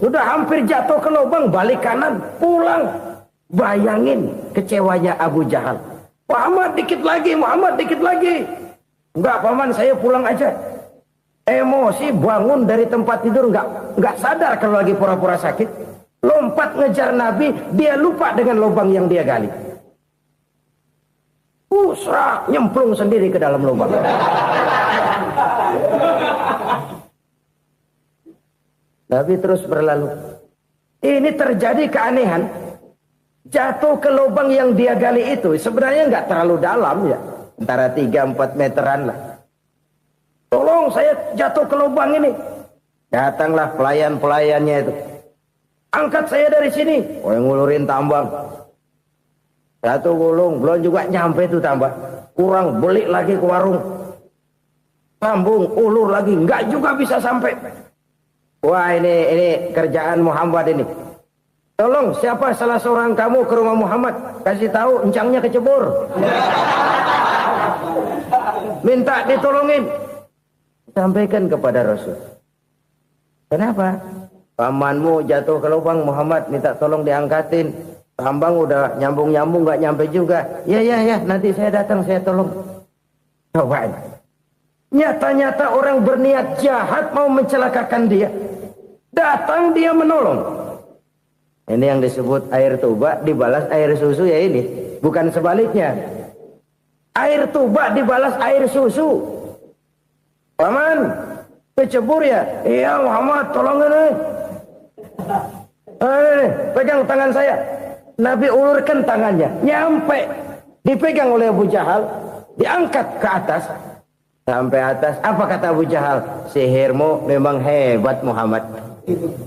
Sudah hampir jatuh ke lubang, balik kanan, pulang. Bayangin kecewanya Abu Jahal. Muhammad dikit lagi, Muhammad dikit lagi. Enggak paman, saya pulang aja. Emosi bangun dari tempat tidur, enggak sadar kalau lagi pura-pura sakit. Lompat ngejar Nabi, dia lupa dengan lubang yang dia gali. Serak, nyemplung sendiri ke dalam lubang. Nabi terus berlalu. Ini terjadi keanehan. Jatuh ke lubang yang dia gali itu sebenarnya nggak terlalu dalam ya, antara 3-4 meteran lah. Tolong saya jatuh ke lubang ini. Datanglah pelayan-pelayannya itu. Angkat saya dari sini. Oh, yang ngulurin tambang. Satu gulung, belum juga nyampe itu tambang. Kurang, beli lagi ke warung. Sambung, ulur lagi, nggak juga bisa sampai. Wah, ini kerjaan Muhammad ini. Tolong, siapa salah seorang kamu ke rumah Muhammad, kasih tahu encangnya kecebur. Minta ditolongin. Sampaikan kepada Rasul. Kenapa? Pamanmu jatuh ke lubang, Muhammad minta tolong diangkatin. Tambang udah nyambung-nyambung nggak nyampe juga. Ya, nanti saya datang, saya tolong. Coba. Nyata-nyata orang berniat jahat mau mencelakakan dia. Datang dia menolong. Ini yang disebut air tuba dibalas air susu ya ini. Bukan sebaliknya. Air tuba dibalas air susu. Paman, kecebur ya? Iya Muhammad, tolong ini. Pegang tangan saya. Nabi ulurkan tangannya. Nyampe. Dipegang oleh Abu Jahal. Diangkat ke atas. Sampai atas. Apa kata Abu Jahal? Sihirmu memang hebat Muhammad.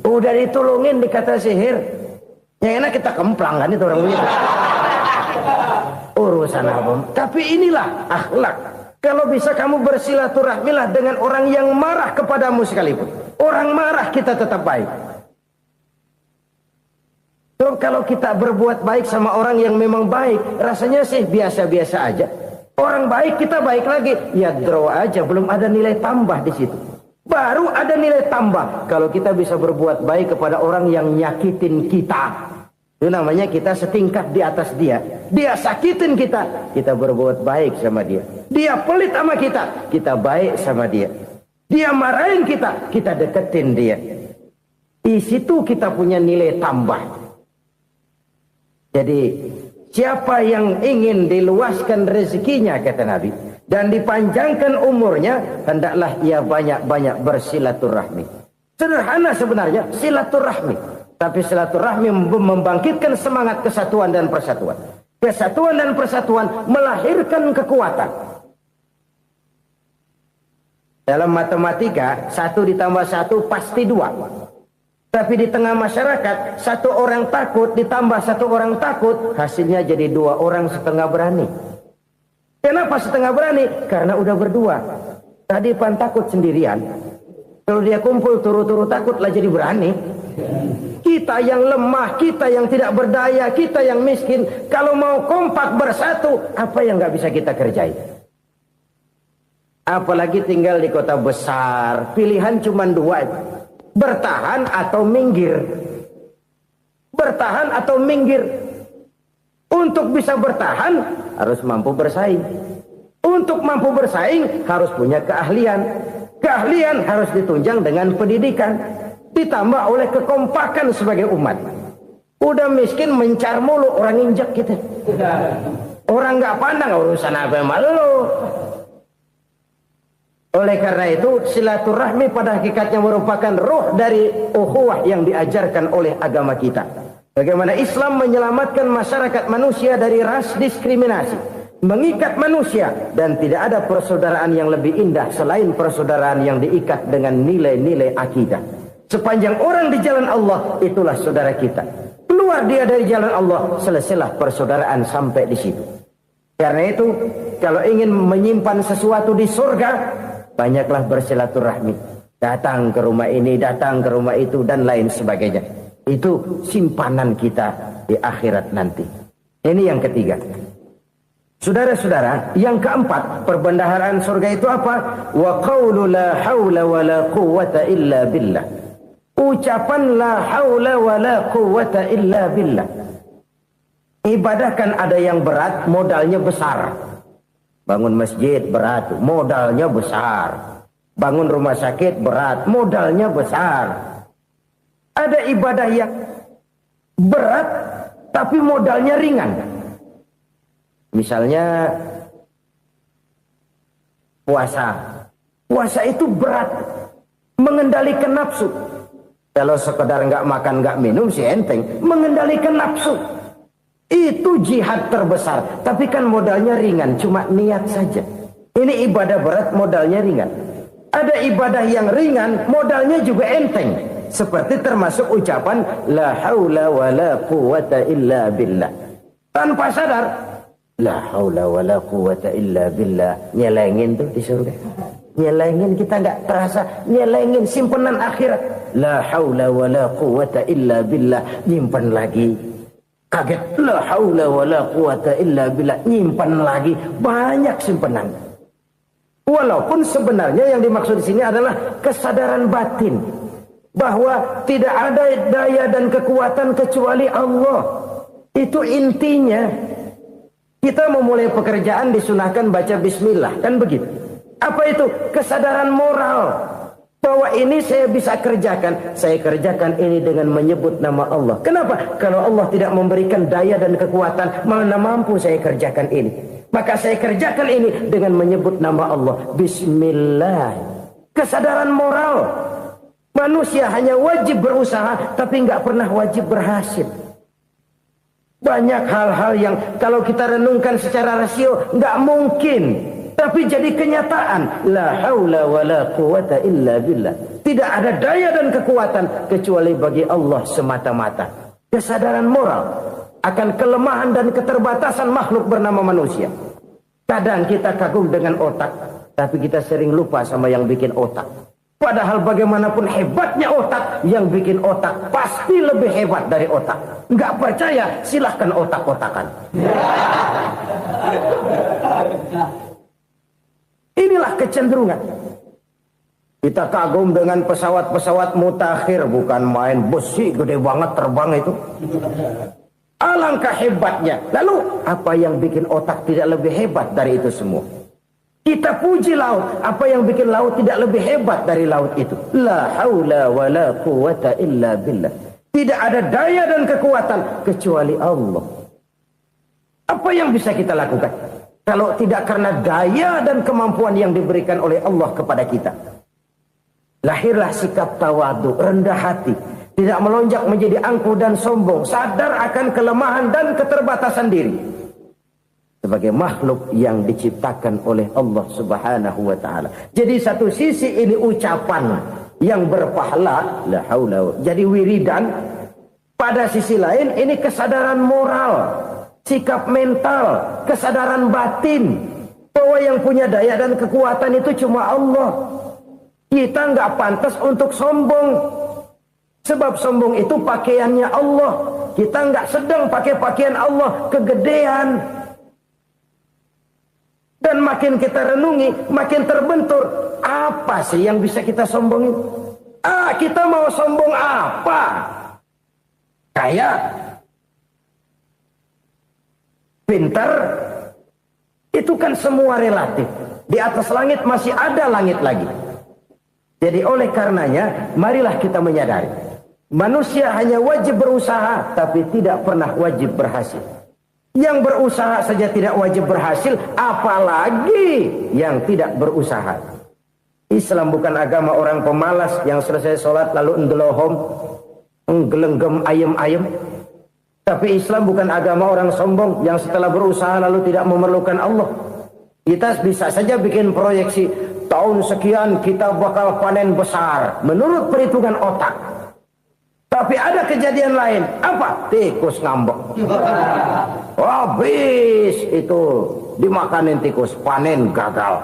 Udah ditolongin dikata sihir. Yang enak kita kemplang kan itu orang begitu. Urusan apa? Tapi inilah akhlak. Kalau bisa kamu bersilaturahmilah dengan orang yang marah kepadamu sekalipun. Orang marah kita tetap baik. So, kalau kita berbuat baik sama orang yang memang baik, rasanya sih biasa-biasa aja. Orang baik kita baik lagi. Ya draw aja, belum ada nilai tambah di situ. Baru ada nilai tambah kalau kita bisa berbuat baik kepada orang yang nyakitin kita. Itu namanya kita setingkat di atas dia. Dia sakitin kita, kita berbuat baik sama dia. Dia pelit sama kita, kita baik sama dia. Dia marahin kita, kita deketin dia. Di situ kita punya nilai tambah. Jadi siapa yang ingin diluaskan rezekinya kata Nabi dan dipanjangkan umurnya, hendaklah ia banyak-banyak bersilaturahmi. Sederhana sebenarnya silaturahmi. Tapi silaturahmi membangkitkan semangat kesatuan dan persatuan. Kesatuan dan persatuan melahirkan kekuatan. Dalam matematika, 1 ditambah 1 pasti 2. Tapi di tengah masyarakat, 1 orang takut ditambah 1 orang takut, hasilnya jadi 2 orang setengah berani. Kenapa setengah berani? Karena udah berdua. Tadi pan takut sendirian. Kalau dia kumpul turu-turu takutlah jadi berani. Kita yang lemah, kita yang tidak berdaya, kita yang miskin, kalau mau kompak bersatu, apa yang nggak bisa kita kerjain? Apalagi tinggal di kota besar, pilihan cuma 2, bertahan atau minggir. Bertahan atau minggir. Untuk bisa bertahan harus mampu bersaing. Untuk mampu bersaing harus punya keahlian. Keahlian harus ditunjang dengan pendidikan. Ditambah oleh kekompakan sebagai umat. Udah miskin mencar mulu, orang injak kita. Orang nggak pandang urusan apa malu. Oleh karena itu silaturahmi pada hakikatnya merupakan roh dari ukhuwah yang diajarkan oleh agama kita. Bagaimana Islam menyelamatkan masyarakat manusia dari ras diskriminasi, mengikat manusia, dan tidak ada persaudaraan yang lebih indah selain persaudaraan yang diikat dengan nilai-nilai akidah. Sepanjang orang di jalan Allah, itulah saudara kita. Keluar dia dari jalan Allah, selesailah persaudaraan sampai di situ. Karena itu, kalau ingin menyimpan sesuatu di surga, banyaklah bersilaturahmi. Datang ke rumah ini, datang ke rumah itu, dan lain sebagainya. Itu simpanan kita di akhirat nanti. Ini yang ketiga. Saudara-saudara, yang keempat, perbendaharaan surga itu apa? Wa qawlu la hawla wa la quwwata illa billah. Ucapan la haula wa la quwwata illa billah. Ibadah kan ada yang berat, modalnya besar. Bangun masjid berat, modalnya besar. Bangun rumah sakit berat, modalnya besar. Ada ibadah yang berat tapi modalnya ringan. Misalnya puasa. Puasa itu berat, mengendalikan nafsu. Kalau sekedar nggak makan nggak minum sih enteng, mengendalikan nafsu itu jihad terbesar. Tapi kan modalnya ringan, cuma niat saja. Ini ibadah berat, modalnya ringan. Ada ibadah yang ringan, modalnya juga enteng. Seperti termasuk ucapan la haula wa la quwwata illa billah. Tanpa sadar, la haula wa la quwwata illa billah. Nyelengin tuh di surga. Nyelengin, kita nggak terasa. Nyelengin simpenan akhirat. La haula wa la quwwata illa billah. Nyimpan lagi. Kaget. La haula wa la quwwata illa billah. Nyimpan lagi. Banyak simpanan. Walaupun sebenarnya yang dimaksud di sini adalah kesadaran batin. Bahwa tidak ada daya dan kekuatan kecuali Allah. Itu intinya. Kita memulai pekerjaan disunahkan baca bismillah. Kan begitu. Apa itu? Kesadaran moral. Bahwa ini saya bisa kerjakan. Saya kerjakan ini dengan menyebut nama Allah. Kenapa? Kalau Allah tidak memberikan daya dan kekuatan, mana mampu saya kerjakan ini. Maka saya kerjakan ini dengan menyebut nama Allah. Bismillah. Kesadaran moral. Manusia hanya wajib berusaha, tapi nggak pernah wajib berhasil. Banyak hal-hal yang kalau kita renungkan secara rasio nggak mungkin, tapi jadi kenyataan. La haula wala quwata illa billah. Tidak ada daya dan kekuatan kecuali bagi Allah semata-mata. Kesadaran moral akan kelemahan dan keterbatasan makhluk bernama manusia. Kadang kita kagum dengan otak, tapi kita sering lupa sama yang bikin otak. Padahal bagaimanapun hebatnya otak, yang bikin otak pasti lebih hebat dari otak. Nggak percaya, silahkan otak-otakan. Inilah kecenderungan. Kita kagum dengan pesawat-pesawat mutakhir, bukan main, besi gede banget terbang itu. Alangkah hebatnya. Lalu apa yang bikin otak tidak lebih hebat dari itu semua? Kita puji laut. Apa yang bikin laut tidak lebih hebat dari laut itu? La haula wa la quwata illa billah. Tidak ada daya dan kekuatan kecuali Allah. Apa yang bisa kita lakukan? Kalau tidak karena daya dan kemampuan yang diberikan oleh Allah kepada kita. Lahirlah sikap tawadu, rendah hati. Tidak melonjak menjadi angkuh dan sombong. Sadar akan kelemahan dan keterbatasan diri. Sebagai makhluk yang diciptakan oleh Allah Subhanahu wa ta'ala. Jadi satu sisi ini ucapan yang berpahala, la haula, jadi wiridan. Pada sisi lain ini kesadaran moral, sikap mental, kesadaran batin. Bahwa yang punya daya dan kekuatan itu cuma Allah. Kita nggak pantas untuk sombong. Sebab sombong itu pakaiannya Allah. Kita nggak sedang pakai pakaian Allah, kegedean. Dan makin kita renungi, makin terbentur. Apa sih yang bisa kita sombongin? Kita mau sombong apa? Kaya? Pintar? Itu kan semua relatif. Di atas langit masih ada langit lagi. Jadi oleh karenanya, marilah kita menyadari. Manusia hanya wajib berusaha, tapi tidak pernah wajib berhasil. Yang berusaha saja tidak wajib berhasil, apalagi yang tidak berusaha. Islam bukan agama orang pemalas yang selesai sholat lalu endelohom, enggelenggem ayem-ayem. Tapi Islam bukan agama orang sombong yang setelah berusaha lalu tidak memerlukan Allah. Kita bisa saja bikin proyeksi, tahun sekian kita bakal panen besar menurut perhitungan otak. Tapi ada kejadian lain. Apa? Tikus ngambek. Habis itu dimakanin tikus, panen gagal.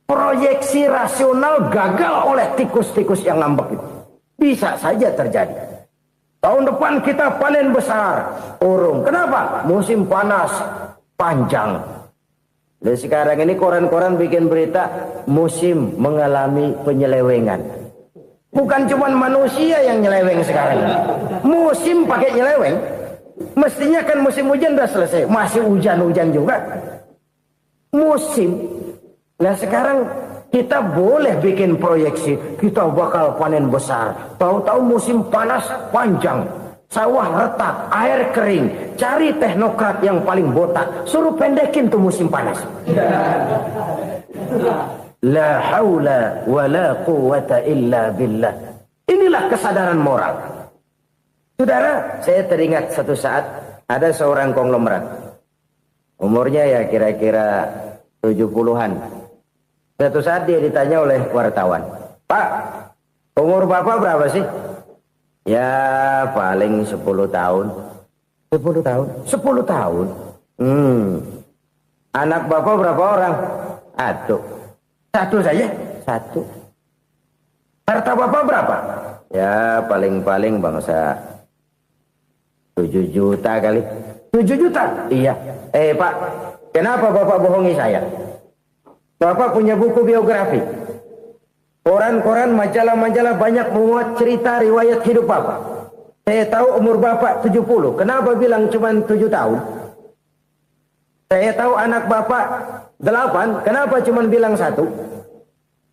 Proyeksi rasional gagal oleh tikus-tikus yang ngambek itu. Bisa saja terjadi. Tahun depan kita panen besar, urung. Kenapa? Musim panas panjang. Dan sekarang ini koran-koran bikin berita musim mengalami penyelewengan. Bukan cuma manusia yang nyeleweng sekarang. Musim pakai nyeleweng. Mestinya kan musim hujan udah selesai. Masih hujan-hujan juga. Musim. Nah sekarang kita boleh bikin proyeksi. Kita bakal panen besar. Tahu-tahu musim panas panjang. Sawah retak, air kering. Cari teknokrat yang paling botak. Suruh pendekin tuh musim panas. La haula wa la quwata illa billah. Inilah kesadaran moral. Saudara, saya teringat satu saat ada seorang konglomerat. Umurnya ya kira-kira 70-an. Satu saat dia ditanya oleh wartawan, "Pak, umur Bapak berapa sih?" "Ya paling 10 tahun." 10 tahun? 10 tahun? Anak Bapak berapa orang? Satu saja? Satu. Harta Bapak berapa? Ya paling-paling bangsa 7 juta kali. 7 juta? Iya. Pak, kenapa Bapak bohongi saya? Bapak punya buku biografi. Koran-koran, majalah-majalah banyak memuat cerita riwayat hidup Bapak. Saya tahu umur Bapak 70. Kenapa bilang cuma 7 tahun? Saya tahu anak Bapak 8. Kenapa cuma bilang 1?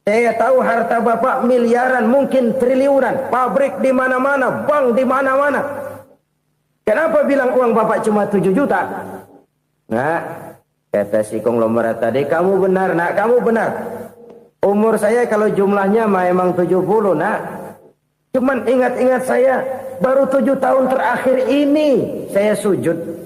Saya tahu harta bapak miliaran, mungkin triliunan, pabrik di mana-mana, bank di mana-mana. Kenapa bilang uang bapak cuma 7 juta? Nah, kata si konglomerat tadi, kamu benar nak, kamu benar. Umur saya kalau jumlahnya memang 70 nak. Cuman ingat-ingat saya, baru 7 tahun terakhir ini saya sujud.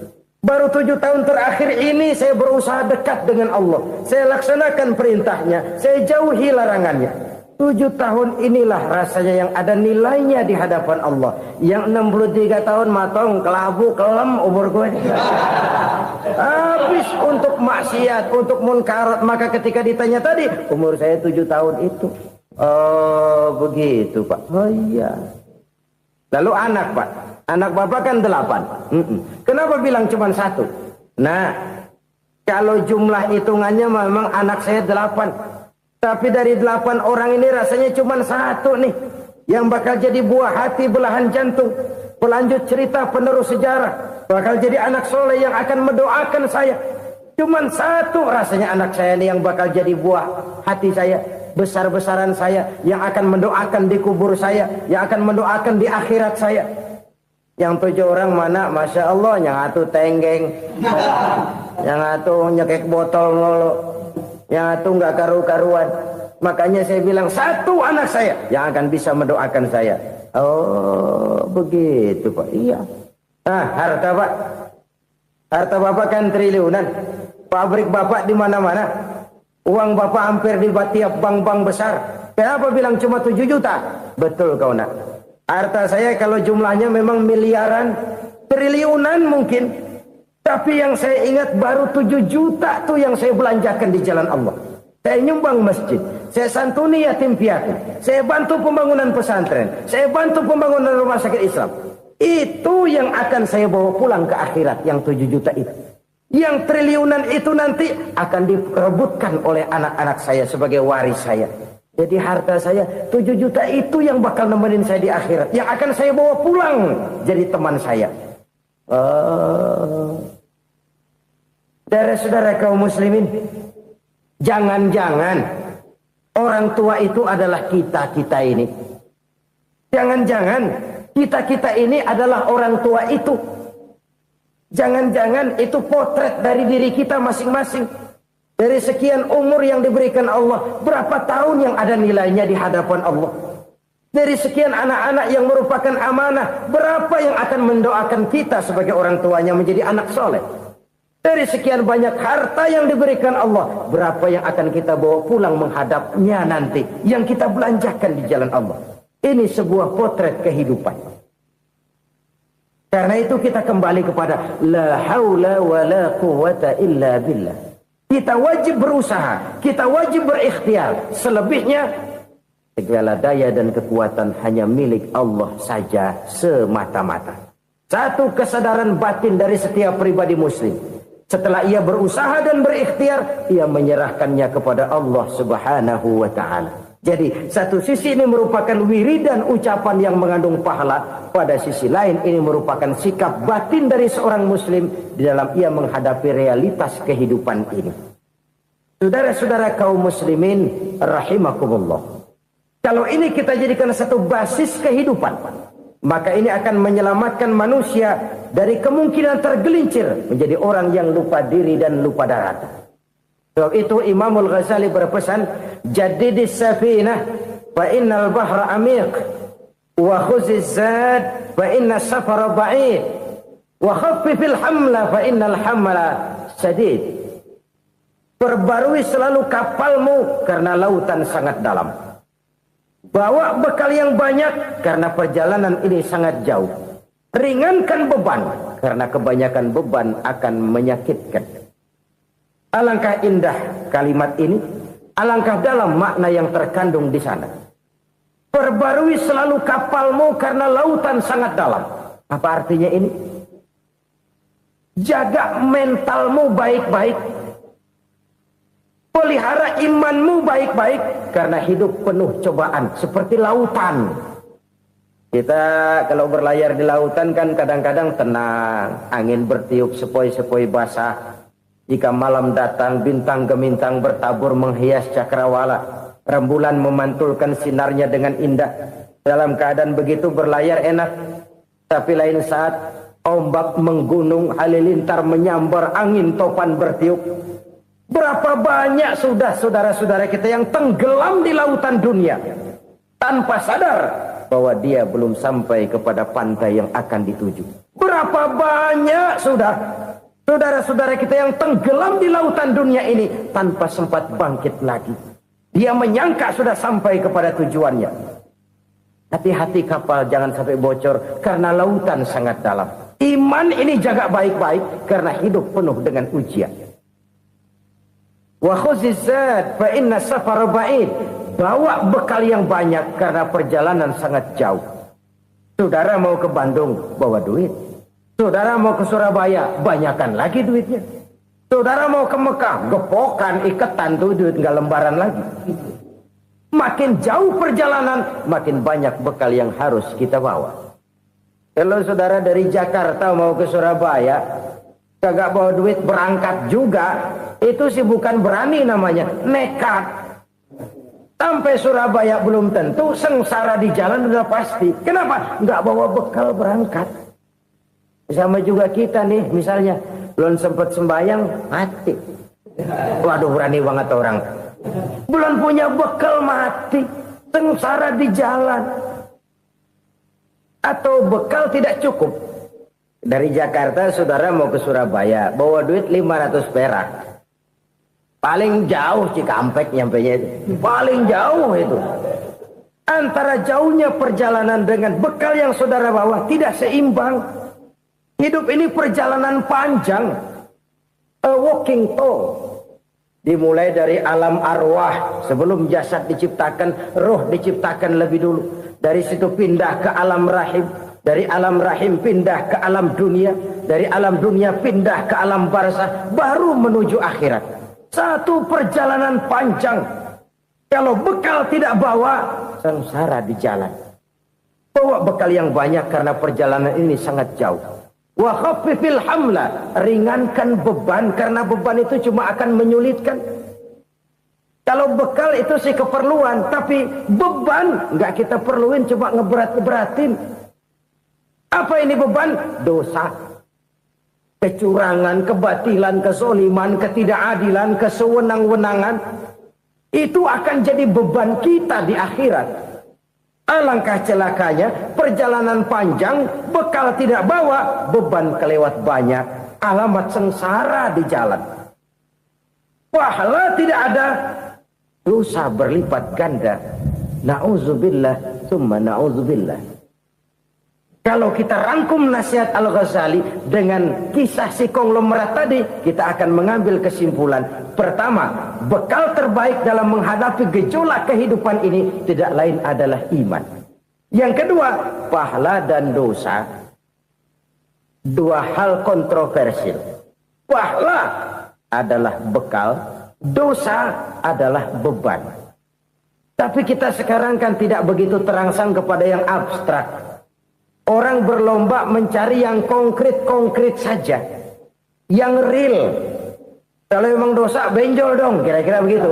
Baru 7 tahun terakhir ini saya berusaha dekat dengan Allah. Saya laksanakan perintahnya, saya jauhi larangannya. 7 tahun inilah rasanya yang ada nilainya di hadapan Allah. Yang 63 tahun matong, kelabu, kelem umur gue. Habis untuk maksiat, untuk munkarat. Maka ketika ditanya tadi, umur saya 7 tahun itu. Oh begitu Pak. Oh iya. Lalu anak Pak. Anak bapak kan 8. Kenapa bilang cuma 1? Nah, kalau jumlah hitungannya memang anak saya 8. Tapi dari 8 orang ini rasanya cuma 1 nih. Yang bakal jadi buah hati, belahan jantung. Pelanjut cerita, penerus sejarah. Bakal jadi anak soleh yang akan mendoakan saya. Cuma 1 rasanya anak saya ini yang bakal jadi buah hati saya. Besar-besaran saya. Yang akan mendoakan di kubur saya. Yang akan mendoakan di akhirat saya. Yang 7 orang mana, Masya Allah, yang atu tenggeng, yang atu nyekek botol mulu, yang atu nggak karu-karuan. Makanya saya bilang 1 anak saya yang akan bisa mendoakan saya. Oh begitu Pak. Iya. Nah harta Pak, harta bapak kan triliunan, pabrik bapak di mana-mana, uang bapak hampir di tiap bank-bank besar. Kenapa bilang cuma 7 juta? Betul kau nak. Harta saya kalau jumlahnya memang miliaran, triliunan mungkin. Tapi yang saya ingat baru 7 juta tuh yang saya belanjakan di jalan Allah. Saya nyumbang masjid, saya santuni yatim piatu, saya bantu pembangunan pesantren, saya bantu pembangunan rumah sakit Islam. Itu yang akan saya bawa pulang ke akhirat, yang 7 juta itu. Yang triliunan itu nanti akan diperebutkan oleh anak-anak saya sebagai waris saya. Jadi harta saya 7 juta itu yang bakal nemenin saya di akhirat. Yang akan saya bawa pulang jadi teman saya. Saudara-saudara kaum muslimin, jangan-jangan orang tua itu adalah kita-kita ini. Jangan-jangan kita-kita ini adalah orang tua itu. Jangan-jangan itu potret dari diri kita masing-masing. Dari sekian umur yang diberikan Allah, berapa tahun yang ada nilainya di hadapan Allah? Dari sekian anak-anak yang merupakan amanah, berapa yang akan mendoakan kita sebagai orang tuanya menjadi anak soleh? Dari sekian banyak harta yang diberikan Allah, berapa yang akan kita bawa pulang menghadapnya nanti, yang kita belanjakan di jalan Allah? Ini sebuah potret kehidupan. Karena itu kita kembali kepada la haula wa la quwwata illa billah. Kita wajib berusaha, kita wajib berikhtiar. Selebihnya, segala daya dan kekuatan hanya milik Allah saja semata-mata. Satu kesadaran batin dari setiap pribadi muslim. Setelah ia berusaha dan berikhtiar, ia menyerahkannya kepada Allah Subhanahu wa ta'ala. Jadi, satu sisi ini merupakan wiridan ucapan yang mengandung pahala. Pada sisi lain, ini merupakan sikap batin dari seorang muslim di dalam ia menghadapi realitas kehidupan ini. Saudara-saudara kaum muslimin, rahimakumullah. Kalau ini kita jadikan satu basis kehidupan, maka ini akan menyelamatkan manusia dari kemungkinan tergelincir menjadi orang yang lupa diri dan lupa darat. Sebab itu Imamul Ghazali berpesan, jadidis safinah fa innal bahra amiq wa khuziz zad fa inna safara ba'id wa khaffifil hamla fa innal hamla sadid. Perbarui selalu kapalmu karena lautan sangat dalam. Bawa bekal yang banyak karena perjalanan ini sangat jauh. Ringankan beban karena kebanyakan beban akan menyakitkan. Alangkah indah kalimat ini, alangkah dalam makna yang terkandung di sana. Perbarui selalu kapalmu karena lautan sangat dalam. Apa artinya ini? Jaga mentalmu baik-baik. Pelihara imanmu baik-baik karena hidup penuh cobaan seperti lautan. Kita kalau berlayar di lautan kan kadang-kadang tenang, angin bertiup sepoi-sepoi basah. Jika malam datang bintang gemintang bertabur menghias cakrawala. Rembulan memantulkan sinarnya dengan indah. Dalam keadaan begitu berlayar enak. Tapi lain saat ombak menggunung, halilintar menyambar, angin topan bertiup. Berapa banyak sudah saudara-saudara kita yang tenggelam di lautan dunia tanpa sadar bahwa dia belum sampai kepada pantai yang akan dituju. Berapa banyak sudah saudara-saudara kita yang tenggelam di lautan dunia ini tanpa sempat bangkit lagi. Dia menyangka sudah sampai kepada tujuannya. Hati-hati kapal jangan sampai bocor karena lautan sangat dalam. Iman ini jaga baik-baik karena hidup penuh dengan ujian. Wa khuzizat fa inna safar ba'id. Bawa bekal yang banyak karena perjalanan sangat jauh. Saudara mau ke Bandung, bawa duit. Saudara mau ke Surabaya, banyakan lagi duitnya. Saudara mau ke Mekah, gepokan, iketan tuh duit nggak lembaran lagi. Makin jauh perjalanan, makin banyak bekal yang harus kita bawa. Kalau saudara dari Jakarta mau ke Surabaya, kagak bawa duit berangkat juga, itu sih bukan berani namanya, nekat. Sampai Surabaya belum tentu, sengsara di jalan udah pasti. Kenapa? Nggak bawa bekal berangkat. Sama juga kita nih, misalnya belum sempat sembahyang, mati. Waduh, berani banget orang. Belum punya bekal, mati. Sengsara di jalan. Atau bekal tidak cukup. Dari Jakarta saudara mau ke Surabaya, bawa duit 500 perak. Paling jauh Cikampek nyampenya itu. Paling jauh itu. Antara jauhnya perjalanan dengan bekal yang saudara bawa tidak seimbang. Hidup ini perjalanan panjang. A walking tour. Dimulai dari alam arwah. Sebelum jasad diciptakan, roh diciptakan lebih dulu. Dari situ pindah ke alam rahim. Dari alam rahim pindah ke alam dunia. Dari alam dunia pindah ke alam barzah. Baru menuju akhirat. Satu perjalanan panjang. Kalau bekal tidak bawa, sengsara di jalan. Bawa bekal yang banyak karena perjalanan ini sangat jauh. Wa khaffifil hamla, ringankan beban karena beban itu cuma akan menyulitkan. Kalau bekal itu sih keperluan, tapi beban nggak kita perluin, cuma ngeberat-ngeberatin. Apa ini beban? Dosa, kecurangan, kebatilan, kezoliman, ketidakadilan, kesewenang-wenangan. Itu akan jadi beban kita di akhirat. Alangkah celakanya, perjalanan panjang, bekal tidak bawa, beban kelewat banyak, alamat sengsara di jalan. Pahala tidak ada, dosa berlipat ganda. Na'udzubillah, summa na'udzubillah. Kalau kita rangkum nasihat Al-Ghazali dengan kisah si konglomerat tadi, kita akan mengambil kesimpulan. Pertama, bekal terbaik dalam menghadapi gejolak kehidupan ini tidak lain adalah iman. Yang kedua, pahala dan dosa. Dua hal kontroversial. Pahala adalah bekal, dosa adalah beban. Tapi kita sekarang kan tidak begitu terangsang kepada yang abstrak. Orang berlomba mencari yang konkret-konkret saja. Yang real. Kalau memang dosa, benjol dong. Kira-kira begitu.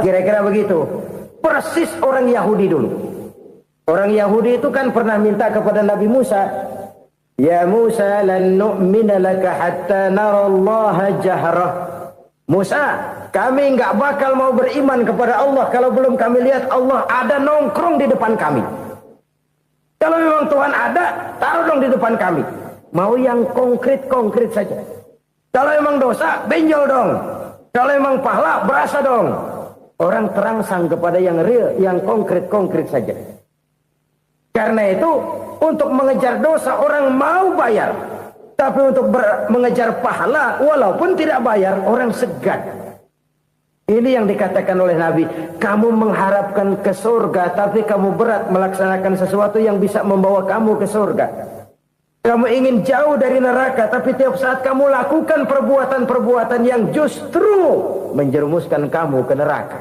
Kira-kira begitu. Persis orang Yahudi dulu. Orang Yahudi itu kan pernah minta kepada Nabi Musa. Ya Musa, lan nu'mina laka hatta narallaha jahrah. Musa, kami nggak bakal mau beriman kepada Allah kalau belum kami lihat Allah ada nongkrong di depan kami. Kalau memang Tuhan ada, taruh dong di depan kami. Mau yang konkret-konkret saja. Kalau memang dosa, benjol dong. Kalau memang pahala, berasa dong. Orang terangsang kepada yang real, yang konkret-konkret saja. Karena itu, untuk mengejar dosa, orang mau bayar. Tapi untuk mengejar pahala, walaupun tidak bayar, orang segan. Ini yang dikatakan oleh Nabi, kamu mengharapkan ke surga, tapi kamu berat melaksanakan sesuatu yang bisa membawa kamu ke surga. Kamu ingin jauh dari neraka, tapi tiap saat kamu lakukan perbuatan-perbuatan yang justru menjerumuskan kamu ke neraka.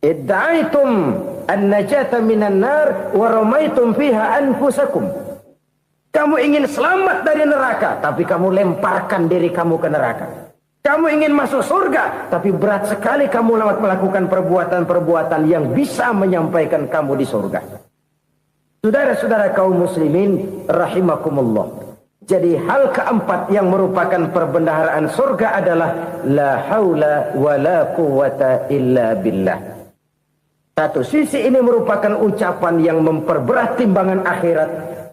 Idda'aitum an-najata minan nar wa ramaitum fiha anfusakum. Kamu ingin selamat dari neraka, tapi kamu lemparkan diri kamu ke neraka. Kamu ingin masuk surga, tapi berat sekali kamu melakukan perbuatan-perbuatan yang bisa menyampaikan kamu di surga. Saudara-saudara kaum muslimin rahimakumullah. Jadi hal keempat yang merupakan perbendaharaan surga adalah la haula wa la quwata illa billah. Satu sisi ini merupakan ucapan yang memperberat timbangan akhirat.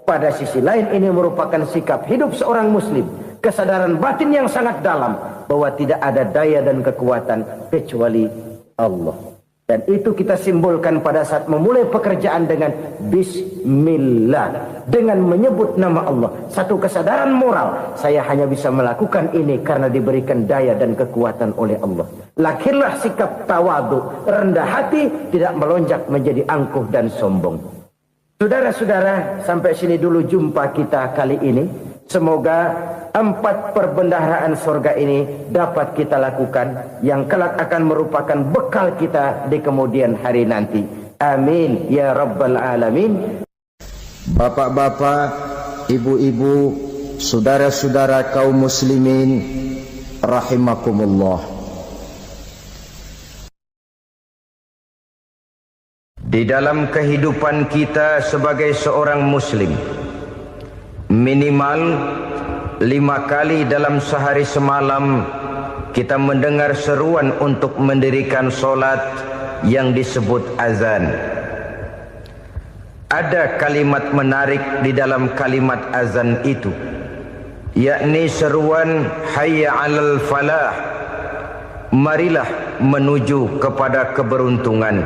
Pada sisi lain ini merupakan sikap hidup seorang muslim. Kesadaran batin yang sangat dalam bahwa tidak ada daya dan kekuatan kecuali Allah. Dan itu kita simbolkan pada saat memulai pekerjaan dengan Bismillah. Dengan menyebut nama Allah. Satu kesadaran moral. Saya hanya bisa melakukan ini karena diberikan daya dan kekuatan oleh Allah. Lahirlah sikap tawadu, rendah hati, tidak melonjak menjadi angkuh dan sombong. Saudara-saudara, sampai sini dulu jumpa kita kali ini. Semoga 4 perbendaharaan surga ini dapat kita lakukan, yang kelak akan merupakan bekal kita di kemudian hari nanti. Amin ya rabbal alamin. Bapak-bapak, ibu-ibu, saudara-saudara kaum muslimin rahimakumullah. Di dalam kehidupan kita sebagai seorang muslim, minimal 5 kali dalam sehari semalam kita mendengar seruan untuk mendirikan solat yang disebut azan. Ada kalimat menarik di dalam kalimat azan itu, yakni seruan hayya 'alal falah, marilah menuju kepada keberuntungan,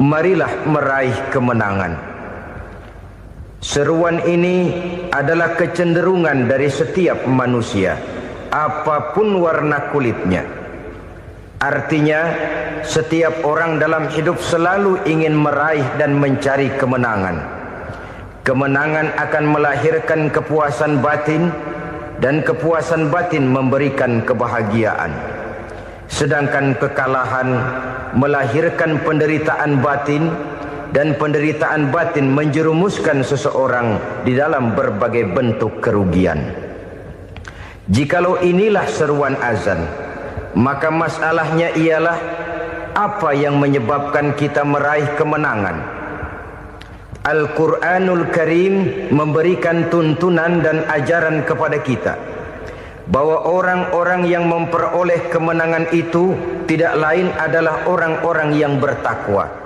marilah meraih kemenangan. Seruan ini adalah kecenderungan dari setiap manusia, apapun warna kulitnya. Artinya, setiap orang dalam hidup selalu ingin meraih dan mencari kemenangan. Kemenangan akan melahirkan kepuasan batin, dan kepuasan batin memberikan kebahagiaan. Sedangkan kekalahan melahirkan penderitaan batin, dan penderitaan batin menjerumuskan seseorang di dalam berbagai bentuk kerugian. Jikalau inilah seruan azan, maka masalahnya ialah apa yang menyebabkan kita meraih kemenangan. Al-Quranul Karim memberikan tuntunan dan ajaran kepada kita bahwa orang-orang yang memperoleh kemenangan itu tidak lain adalah orang-orang yang bertakwa.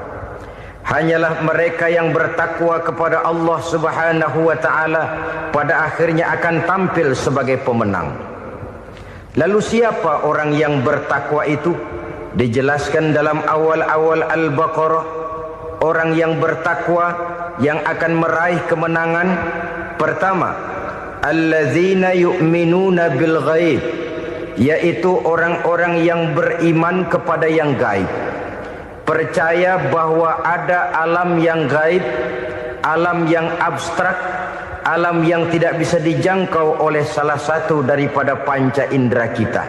Hanyalah mereka yang bertakwa kepada Allah Subhanahu wa ta'ala pada akhirnya akan tampil sebagai pemenang. Lalu siapa orang yang bertakwa itu? Dijelaskan dalam awal-awal Al-Baqarah, orang yang bertakwa yang akan meraih kemenangan. Pertama, allazina yu'minuna bil ghaib, yaitu orang-orang yang beriman kepada yang gaib. Percaya bahwa ada alam yang gaib, alam yang abstrak, alam yang tidak bisa dijangkau oleh salah satu daripada panca indera kita.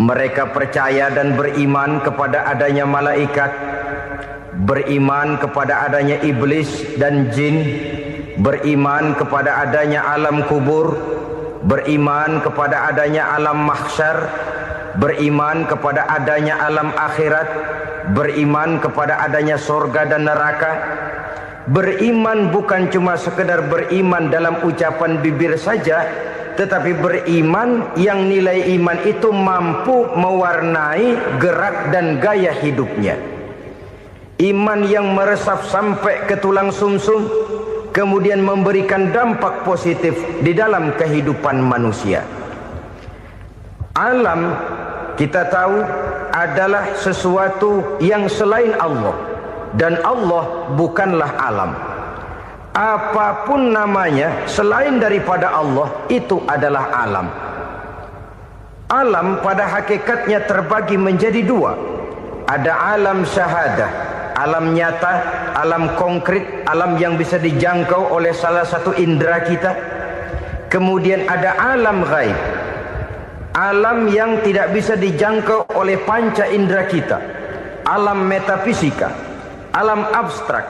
Mereka percaya dan beriman kepada adanya malaikat, beriman kepada adanya iblis dan jin, beriman kepada adanya alam kubur, beriman kepada adanya alam mahsyar, beriman kepada adanya alam akhirat, beriman kepada adanya surga dan neraka. Beriman bukan cuma sekedar beriman dalam ucapan bibir saja, tetapi beriman yang nilai iman itu mampu mewarnai gerak dan gaya hidupnya. Iman yang meresap sampai ke tulang sumsum, kemudian memberikan dampak positif di dalam kehidupan manusia. Alam, kita tahu, adalah sesuatu yang selain Allah, dan Allah bukanlah alam. Apapun namanya selain daripada Allah, itu adalah alam. Alam pada hakikatnya terbagi menjadi 2. Ada alam syahadah, alam nyata, alam konkret, alam yang bisa dijangkau oleh salah satu indera kita. Kemudian ada alam ghaib, alam yang tidak bisa dijangkau oleh panca indera kita, alam metafisika, alam abstrak,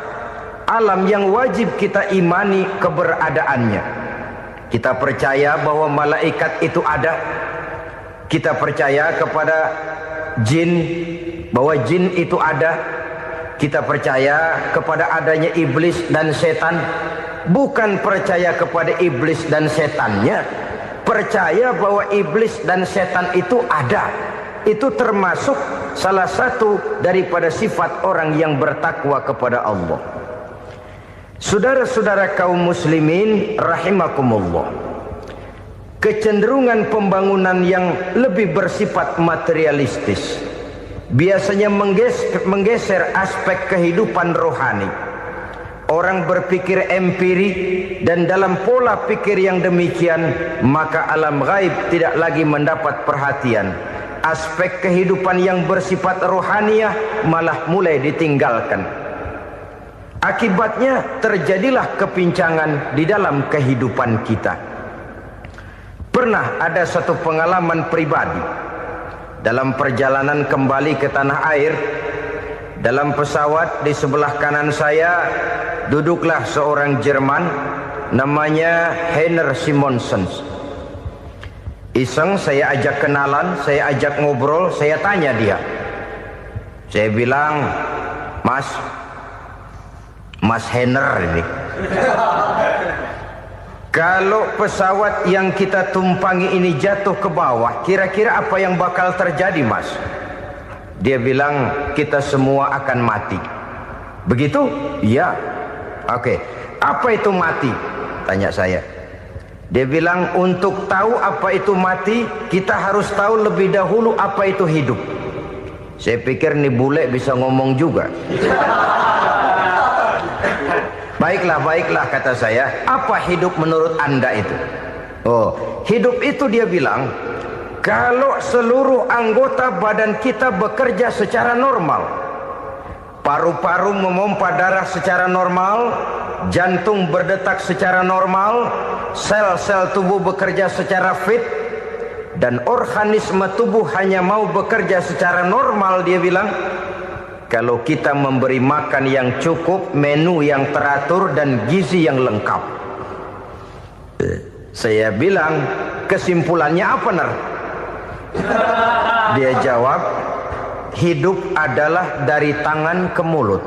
alam yang wajib kita imani keberadaannya. Kita percaya bahwa malaikat itu ada, Kita percaya kepada jin, bahwa jin itu ada. Kita percaya kepada adanya iblis dan setan. Bukan percaya kepada iblis dan setannya, percaya bahwa iblis dan setan itu ada. Itu termasuk salah satu daripada sifat orang yang bertakwa kepada Allah. Saudara-saudara kaum muslimin rahimakumullah, kecenderungan pembangunan yang lebih bersifat materialistis biasanya menggeser aspek kehidupan rohani. Orang berpikir empiri, dan dalam pola pikir yang demikian maka alam gaib tidak lagi mendapat perhatian. Aspek kehidupan yang bersifat rohaniah malah mulai ditinggalkan. Akibatnya terjadilah kepincangan di dalam kehidupan kita. Pernah ada satu pengalaman pribadi dalam perjalanan kembali ke tanah air. Dalam pesawat di sebelah kanan saya duduklah seorang Jerman, namanya Heiner Simonsen. Iseng saya ajak kenalan, saya ajak ngobrol, saya tanya dia. Saya bilang, Mas Heiner ini, kalau pesawat yang kita tumpangi ini jatuh ke bawah, kira-kira apa yang bakal terjadi, Mas? Dia bilang, kita semua akan mati. Begitu? Iya. Oke. Apa itu mati? Tanya saya. Dia bilang, untuk tahu apa itu mati, kita harus tahu lebih dahulu apa itu hidup. Saya pikir nih bule bisa ngomong juga. Baiklah kata saya. Apa hidup menurut Anda itu? Oh, hidup itu dia bilang, kalau seluruh anggota badan kita bekerja secara normal, paru-paru memompa darah secara normal, jantung berdetak secara normal, sel-sel tubuh bekerja secara fit, dan organisme tubuh hanya mau bekerja secara normal, dia bilang, kalau kita memberi makan yang cukup, menu yang teratur, dan gizi yang lengkap. Saya bilang, kesimpulannya apa, Ner? Dia jawab, hidup adalah dari tangan ke mulut.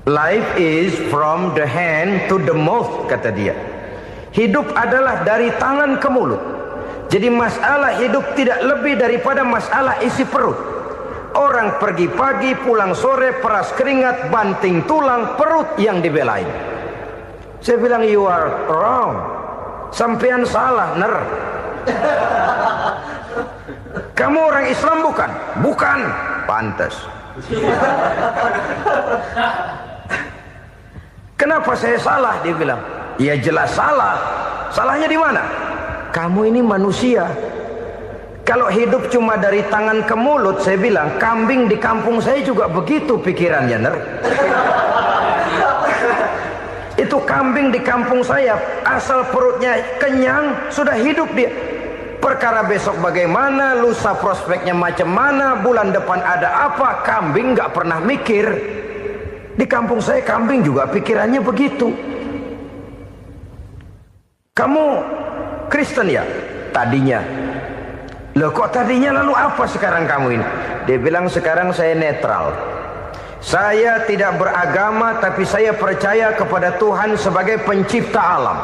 Life is from the hand to the mouth, kata dia. Hidup adalah dari tangan ke mulut. Jadi masalah hidup tidak lebih daripada masalah isi perut. Orang pergi pagi, pulang sore, peras keringat, banting tulang, perut yang dibelain. Saya bilang, you are wrong. Sampean salah, Ner. Kamu orang Islam bukan? Bukan. Pantas. Kenapa saya salah? Dia bilang. Ya jelas salah. Salahnya di mana? Kamu ini manusia. Kalau hidup cuma dari tangan ke mulut, saya bilang, kambing di kampung saya juga begitu pikirannya, Ner. Itu kambing di kampung saya, asal perutnya kenyang, sudah hidup dia. Perkara besok bagaimana, lusa prospeknya macam mana, bulan depan ada apa, kambing nggak pernah mikir. Di kampung saya kambing juga pikirannya begitu. Kamu Kristen ya? Tadinya. Loh kok tadinya, lalu apa sekarang kamu ini? Dia bilang, sekarang saya netral. Saya tidak beragama, tapi saya percaya kepada Tuhan sebagai pencipta alam.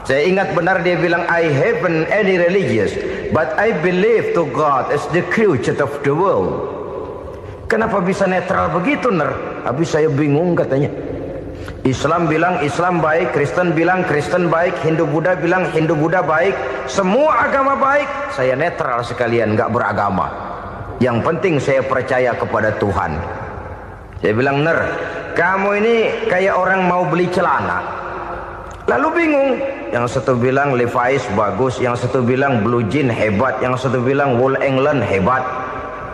Saya ingat benar dia bilang, I haven't any religious, but I believe to God as the creator of the world. Kenapa bisa netral begitu, Ner? Habis saya bingung katanya. Islam bilang Islam baik, Kristen bilang Kristen baik, Hindu Buddha bilang Hindu Buddha baik, semua agama baik. Saya netral sekalian, nggak beragama. Yang penting saya percaya kepada Tuhan. Saya bilang, Ner, kamu ini kayak orang mau beli celana, lalu bingung. Yang satu bilang Levi's bagus, yang satu bilang Blue Jean hebat, yang satu bilang Wool England hebat.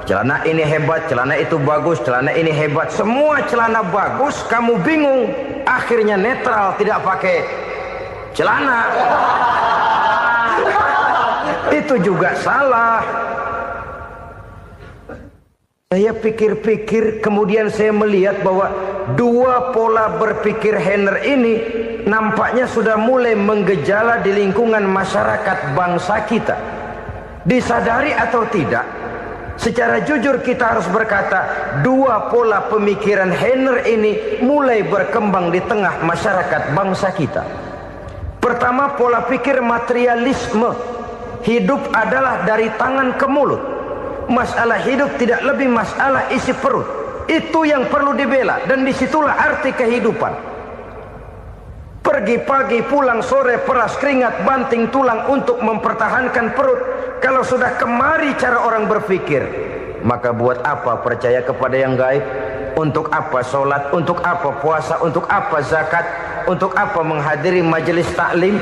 Celana ini hebat, celana itu bagus, celana ini hebat. Semua celana bagus, kamu bingung. Akhirnya netral, tidak pakai celana. Itu juga salah. Saya pikir-pikir, kemudian saya melihat bahwa dua pola berpikir Heiner ini nampaknya sudah mulai menggejala di lingkungan masyarakat bangsa kita. Disadari atau tidak, secara jujur kita harus berkata, dua pola pemikiran Heiner ini mulai berkembang di tengah masyarakat bangsa kita. Pertama, pola pikir materialisme. Hidup adalah dari tangan ke mulut. Masalah hidup tidak lebih masalah isi perut. Itu yang perlu dibela, dan disitulah arti kehidupan. Pergi pagi, pulang sore, peras keringat, banting tulang untuk mempertahankan perut. Kalau sudah kemari cara orang berpikir, maka buat apa percaya kepada yang gaib? Untuk apa sholat? Untuk apa puasa? Untuk apa zakat? Untuk apa menghadiri majelis taklim?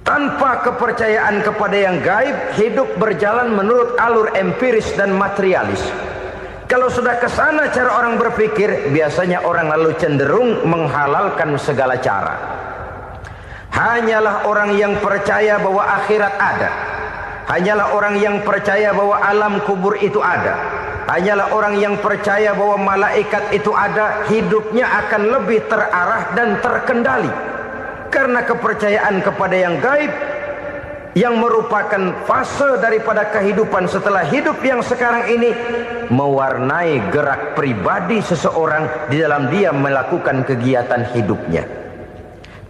Tanpa kepercayaan kepada yang gaib, hidup berjalan menurut alur empiris dan materialis. Kalau sudah ke sana cara orang berpikir, biasanya orang lalu cenderung menghalalkan segala cara. Hanyalah orang yang percaya bahwa akhirat ada. Hanyalah orang yang percaya bahwa alam kubur itu ada. Hanyalah orang yang percaya bahwa malaikat itu ada. Hidupnya akan lebih terarah dan terkendali. Karena kepercayaan kepada yang gaib, yang merupakan fase daripada kehidupan setelah hidup yang sekarang ini, mewarnai gerak pribadi seseorang di dalam dia melakukan kegiatan hidupnya.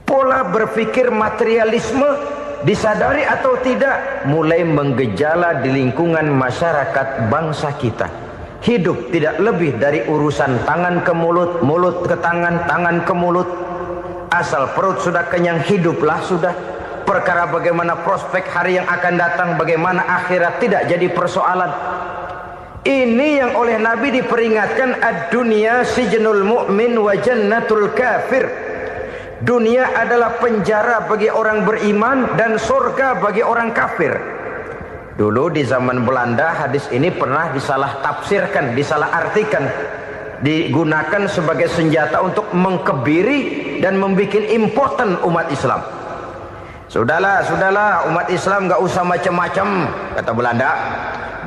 Pola berpikir materialisme, disadari atau tidak, mulai menggejala di lingkungan masyarakat bangsa kita. Hidup tidak lebih dari urusan tangan ke mulut, mulut ke tangan, tangan ke mulut. Asal perut sudah kenyang, hiduplah sudah. Perkara bagaimana prospek hari yang akan datang, bagaimana akhirat, tidak jadi persoalan. Ini yang oleh Nabi diperingatkan, ad-dunya sijnul mu'min wa jannatul kafir. Dunia adalah penjara bagi orang beriman dan surga bagi orang kafir. Dulu di zaman Belanda hadis ini pernah disalah tafsirkan, disalah artikan, digunakan sebagai senjata untuk mengkebiri dan membuat impoten umat Islam. Sudahlah umat Islam gak usah macam-macam, kata Belanda.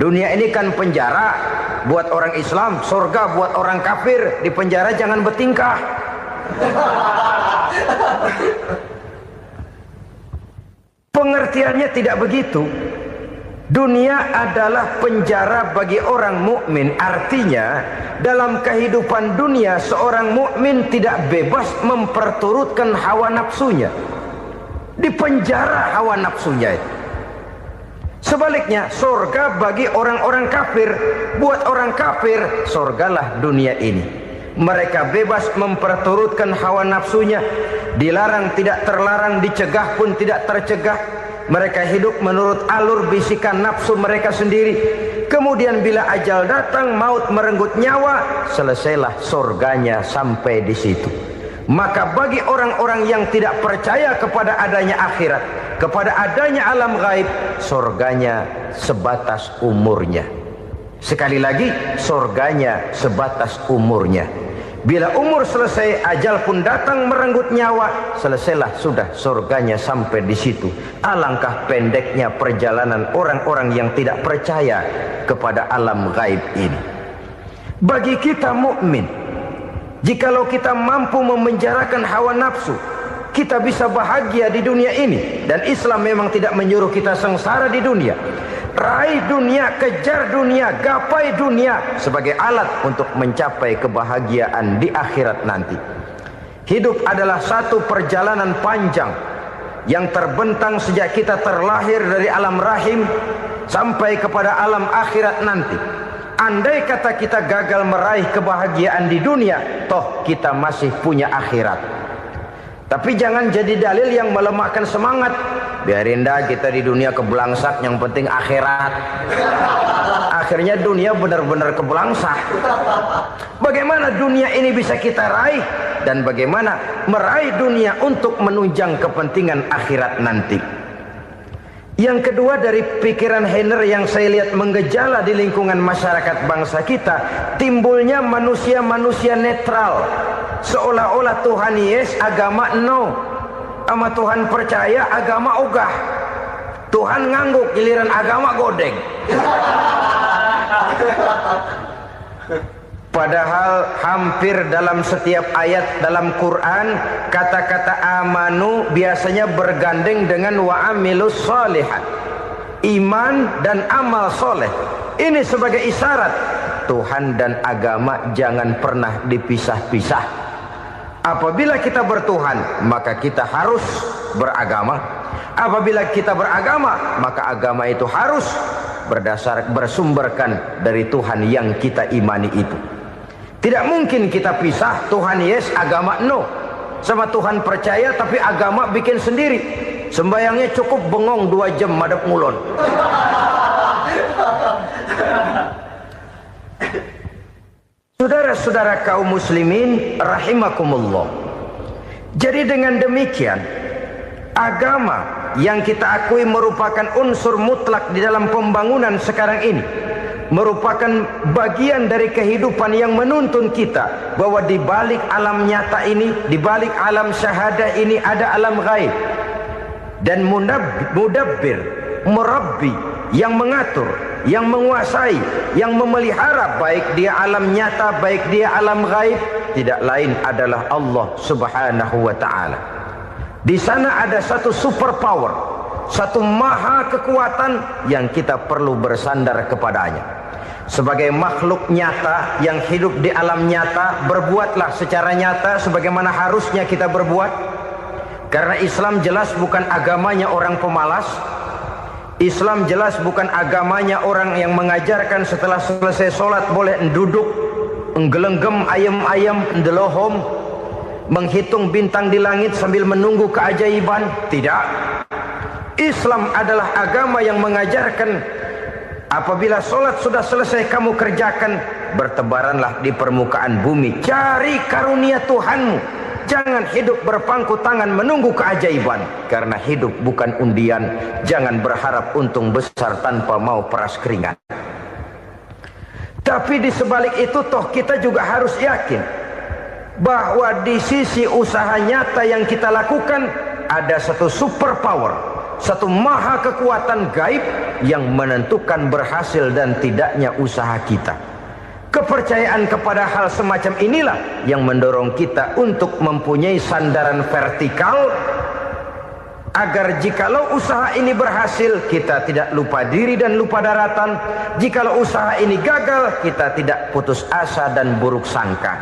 Dunia ini kan penjara buat orang Islam, surga buat orang kafir. Di penjara jangan bertingkah. Pengertiannya tidak begitu. Dunia adalah penjara bagi orang mukmin. Artinya dalam kehidupan dunia seorang mukmin tidak bebas memperturutkan hawa nafsunya. Di penjara hawa nafsunya itu. Sebaliknya, surga bagi orang-orang kafir. Buat orang kafir, surgalah dunia ini. Mereka bebas memperturutkan hawa nafsunya. Dilarang tidak terlarang, dicegah pun tidak tercegah. Mereka hidup menurut alur bisikan nafsu mereka sendiri. Kemudian bila ajal datang, maut merenggut nyawa, selesailah surganya sampai di situ. Maka bagi orang-orang yang tidak percaya kepada adanya akhirat, kepada adanya alam gaib, surganya sebatas umurnya. Sekali lagi, surganya sebatas umurnya. Bila umur selesai, ajal pun datang merenggut nyawa, selesailah sudah surganya sampai di situ. Alangkah pendeknya perjalanan orang-orang yang tidak percaya kepada alam gaib ini. Bagi kita mukmin, jikalau kita mampu memenjarakan hawa nafsu, kita bisa bahagia di dunia ini. Dan Islam memang tidak menyuruh kita sengsara di dunia. Raih dunia, kejar dunia, gapai dunia sebagai alat untuk mencapai kebahagiaan di akhirat nanti. Hidup adalah satu perjalanan panjang yang terbentang sejak kita terlahir dari alam rahim sampai kepada alam akhirat nanti. Andai kata kita gagal meraih kebahagiaan di dunia, toh kita masih punya akhirat. Tapi jangan jadi dalil yang melemahkan semangat. Biarin dah kita di dunia kebelangsak, yang penting akhirat. Akhirnya dunia benar-benar kebelangsak. Bagaimana dunia ini bisa kita raih, dan bagaimana meraih dunia untuk menunjang kepentingan akhirat nanti. Yang kedua dari pikiran Heiner yang saya lihat menggejala di lingkungan masyarakat bangsa kita, timbulnya manusia-manusia netral. Seolah-olah Tuhan yes, agama no. Sama Tuhan percaya, agama ogah. Tuhan ngangguk, giliran agama godeng. Padahal hampir dalam setiap ayat dalam Quran, kata-kata amanu biasanya bergandeng dengan wa amilus shalihat. iman dan amal soleh. Ini sebagai isyarat Tuhan dan agama jangan pernah dipisah-pisah. Apabila kita bertuhan, maka kita harus beragama. Apabila kita beragama, maka agama itu harus bersumberkan dari Tuhan yang kita imani itu. Tidak mungkin kita pisah, Tuhan yes, agama no. Sama Tuhan percaya tapi agama bikin sendiri. Sembayangnya cukup bengong 2 jam madep ngulon. Saudara-saudara kaum muslimin rahimakumullah. Jadi dengan demikian, agama yang kita akui merupakan unsur mutlak di dalam pembangunan sekarang ini, merupakan bagian dari kehidupan yang menuntun kita bahwa di balik alam nyata ini, di balik alam syahadah ini ada alam gaib. Dan mudabbir, murabbi, yang mengatur, yang menguasai, yang memelihara baik dia alam nyata, baik dia alam gaib, tidak lain adalah Allah Subhanahu wa ta'ala. Di sana ada satu super power, satu maha kekuatan yang kita perlu bersandar kepadanya. Sebagai makhluk nyata yang hidup di alam nyata, berbuatlah secara nyata sebagaimana harusnya kita berbuat. Karena Islam jelas bukan agamanya orang pemalas. Islam jelas bukan agamanya orang yang mengajarkan setelah selesai sholat boleh duduk, nggelenggem ayam-ayam, ndelohom, menghitung bintang di langit sambil menunggu keajaiban. Tidak. Islam adalah agama yang mengajarkan apabila sholat sudah selesai kamu kerjakan, bertebaranlah di permukaan bumi, cari karunia Tuhanmu. Jangan hidup berpangku tangan menunggu keajaiban. Karena hidup bukan undian. Jangan berharap untung besar tanpa mau peras keringat. Tapi di sebalik itu toh kita juga harus yakin bahwa di sisi usaha nyata yang kita lakukan ada satu super power, satu maha kekuatan gaib yang menentukan berhasil dan tidaknya usaha kita. Kepercayaan kepada hal semacam inilah yang mendorong kita untuk mempunyai sandaran vertikal, agar jikalau usaha ini berhasil, kita tidak lupa diri dan lupa daratan. Jikalau usaha ini gagal, kita tidak putus asa dan buruk sangka,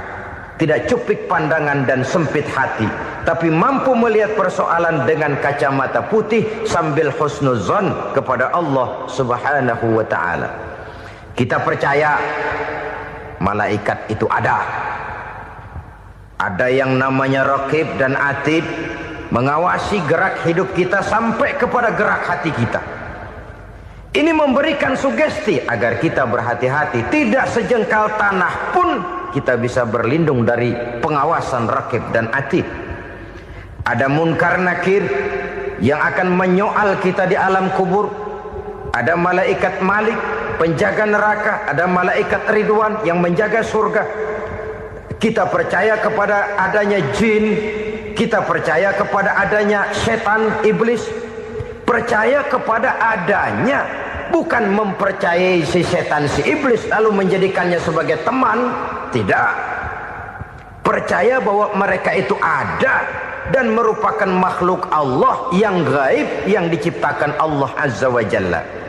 tidak cupik pandangan dan sempit hati, tapi mampu melihat persoalan dengan kacamata putih sambil husnuzon kepada Allah Subhanahu wa ta'ala. Kita percaya malaikat itu ada. Ada yang namanya raqib dan atid, mengawasi gerak hidup kita sampai kepada gerak hati kita. Ini memberikan sugesti agar kita berhati-hati. Tidak sejengkal tanah pun kita bisa berlindung dari pengawasan raqib dan atid. Ada munkar nakir yang akan menyoal kita di alam kubur. Ada malaikat Malik, penjaga neraka. Ada malaikat Ridwan yang menjaga surga. Kita percaya kepada adanya jin, kita percaya kepada adanya setan, iblis. Percaya kepada adanya, bukan mempercayai si setan, si iblis lalu menjadikannya sebagai teman. Tidak. Percaya bahwa mereka itu ada dan merupakan makhluk Allah yang gaib, yang diciptakan Allah Azza wa Jalla.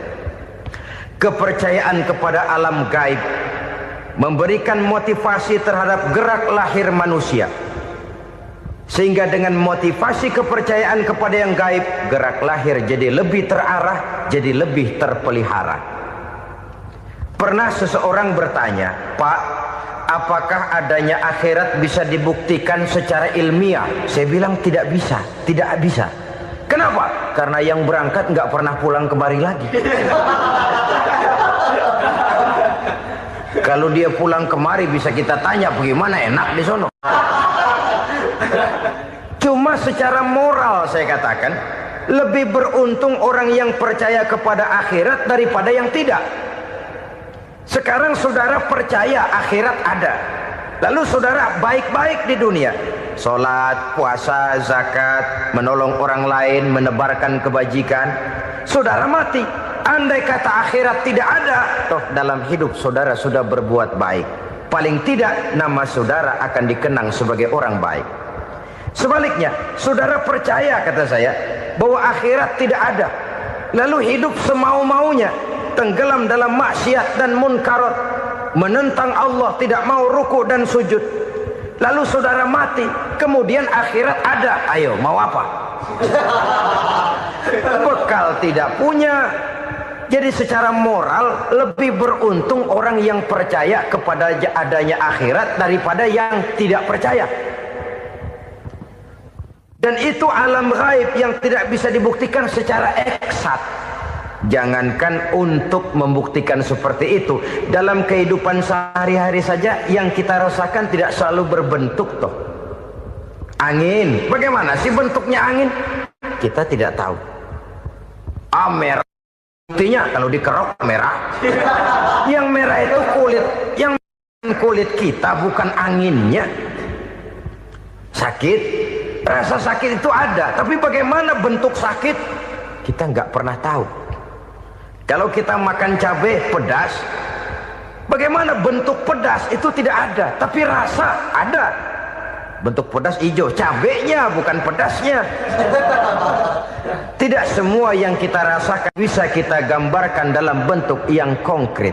Kepercayaan kepada alam gaib memberikan motivasi terhadap gerak lahir manusia, sehingga dengan motivasi kepercayaan kepada yang gaib, gerak lahir jadi lebih terarah, jadi lebih terpelihara. Pernah seseorang bertanya, "Pak, apakah adanya akhirat bisa dibuktikan secara ilmiah?" Saya bilang tidak bisa, tidak bisa. Kenapa? Karena yang berangkat nggak pernah pulang kembali lagi. Kalau dia pulang kemari bisa kita tanya bagaimana enak di sono. Cuma secara moral saya katakan, lebih beruntung orang yang percaya kepada akhirat daripada yang tidak. Sekarang saudara percaya akhirat ada, lalu saudara baik-baik di dunia, sholat, puasa, zakat, menolong orang lain, menebarkan kebajikan. Saudara mati, andai kata akhirat tidak ada, toh dalam hidup saudara sudah berbuat baik. Paling tidak nama saudara akan dikenang sebagai orang baik. Sebaliknya, saudara percaya, kata saya, bahwa akhirat tidak ada, lalu hidup semau-maunya, tenggelam dalam maksiat dan munkarat, menentang Allah, tidak mau ruku dan sujud, lalu saudara mati, kemudian akhirat ada, ayo mau apa? Bekal tidak punya. Jadi secara moral lebih beruntung orang yang percaya kepada adanya akhirat daripada yang tidak percaya. Dan itu alam gaib yang tidak bisa dibuktikan secara eksat. Jangankan untuk membuktikan seperti itu, dalam kehidupan sehari-hari saja yang kita rasakan tidak selalu berbentuk toh. Angin, bagaimana sih bentuknya angin? Kita tidak tahu. Merah, buktinya kalau dikerok merah. Yang merah itu kulit, yang kulit kita bukan anginnya. Sakit, rasa sakit itu ada, tapi bagaimana bentuk sakit kita nggak pernah tahu. Kalau kita makan cabai pedas, bagaimana bentuk pedas itu tidak ada, tapi rasa ada. Bentuk pedas hijau, cabenya bukan pedasnya. Tidak semua yang kita rasakan bisa kita gambarkan dalam bentuk yang konkret.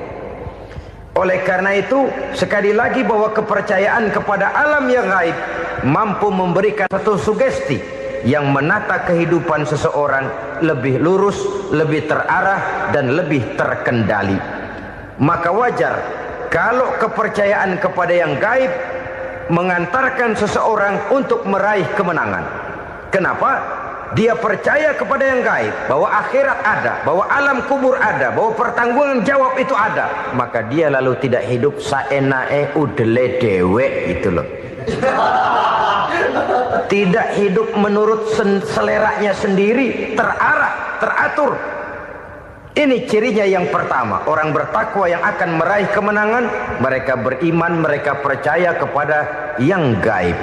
Oleh karena itu, sekali lagi bahwa kepercayaan kepada alam yang gaib mampu memberikan satu sugesti yang menata kehidupan seseorang lebih lurus, lebih terarah, dan lebih terkendali. Maka wajar kalau kepercayaan kepada yang gaib mengantarkan seseorang untuk meraih kemenangan. Kenapa? Dia percaya kepada yang gaib, bahwa akhirat ada, bahwa alam kubur ada, bahwa pertanggungan jawab itu ada. Maka dia lalu tidak hidup saenae udele dewe, itu loh. Tidak hidup menurut seleranya sendiri, terarah, teratur. Ini cirinya yang pertama. Orang bertakwa yang akan meraih kemenangan, mereka beriman, mereka percaya kepada yang gaib.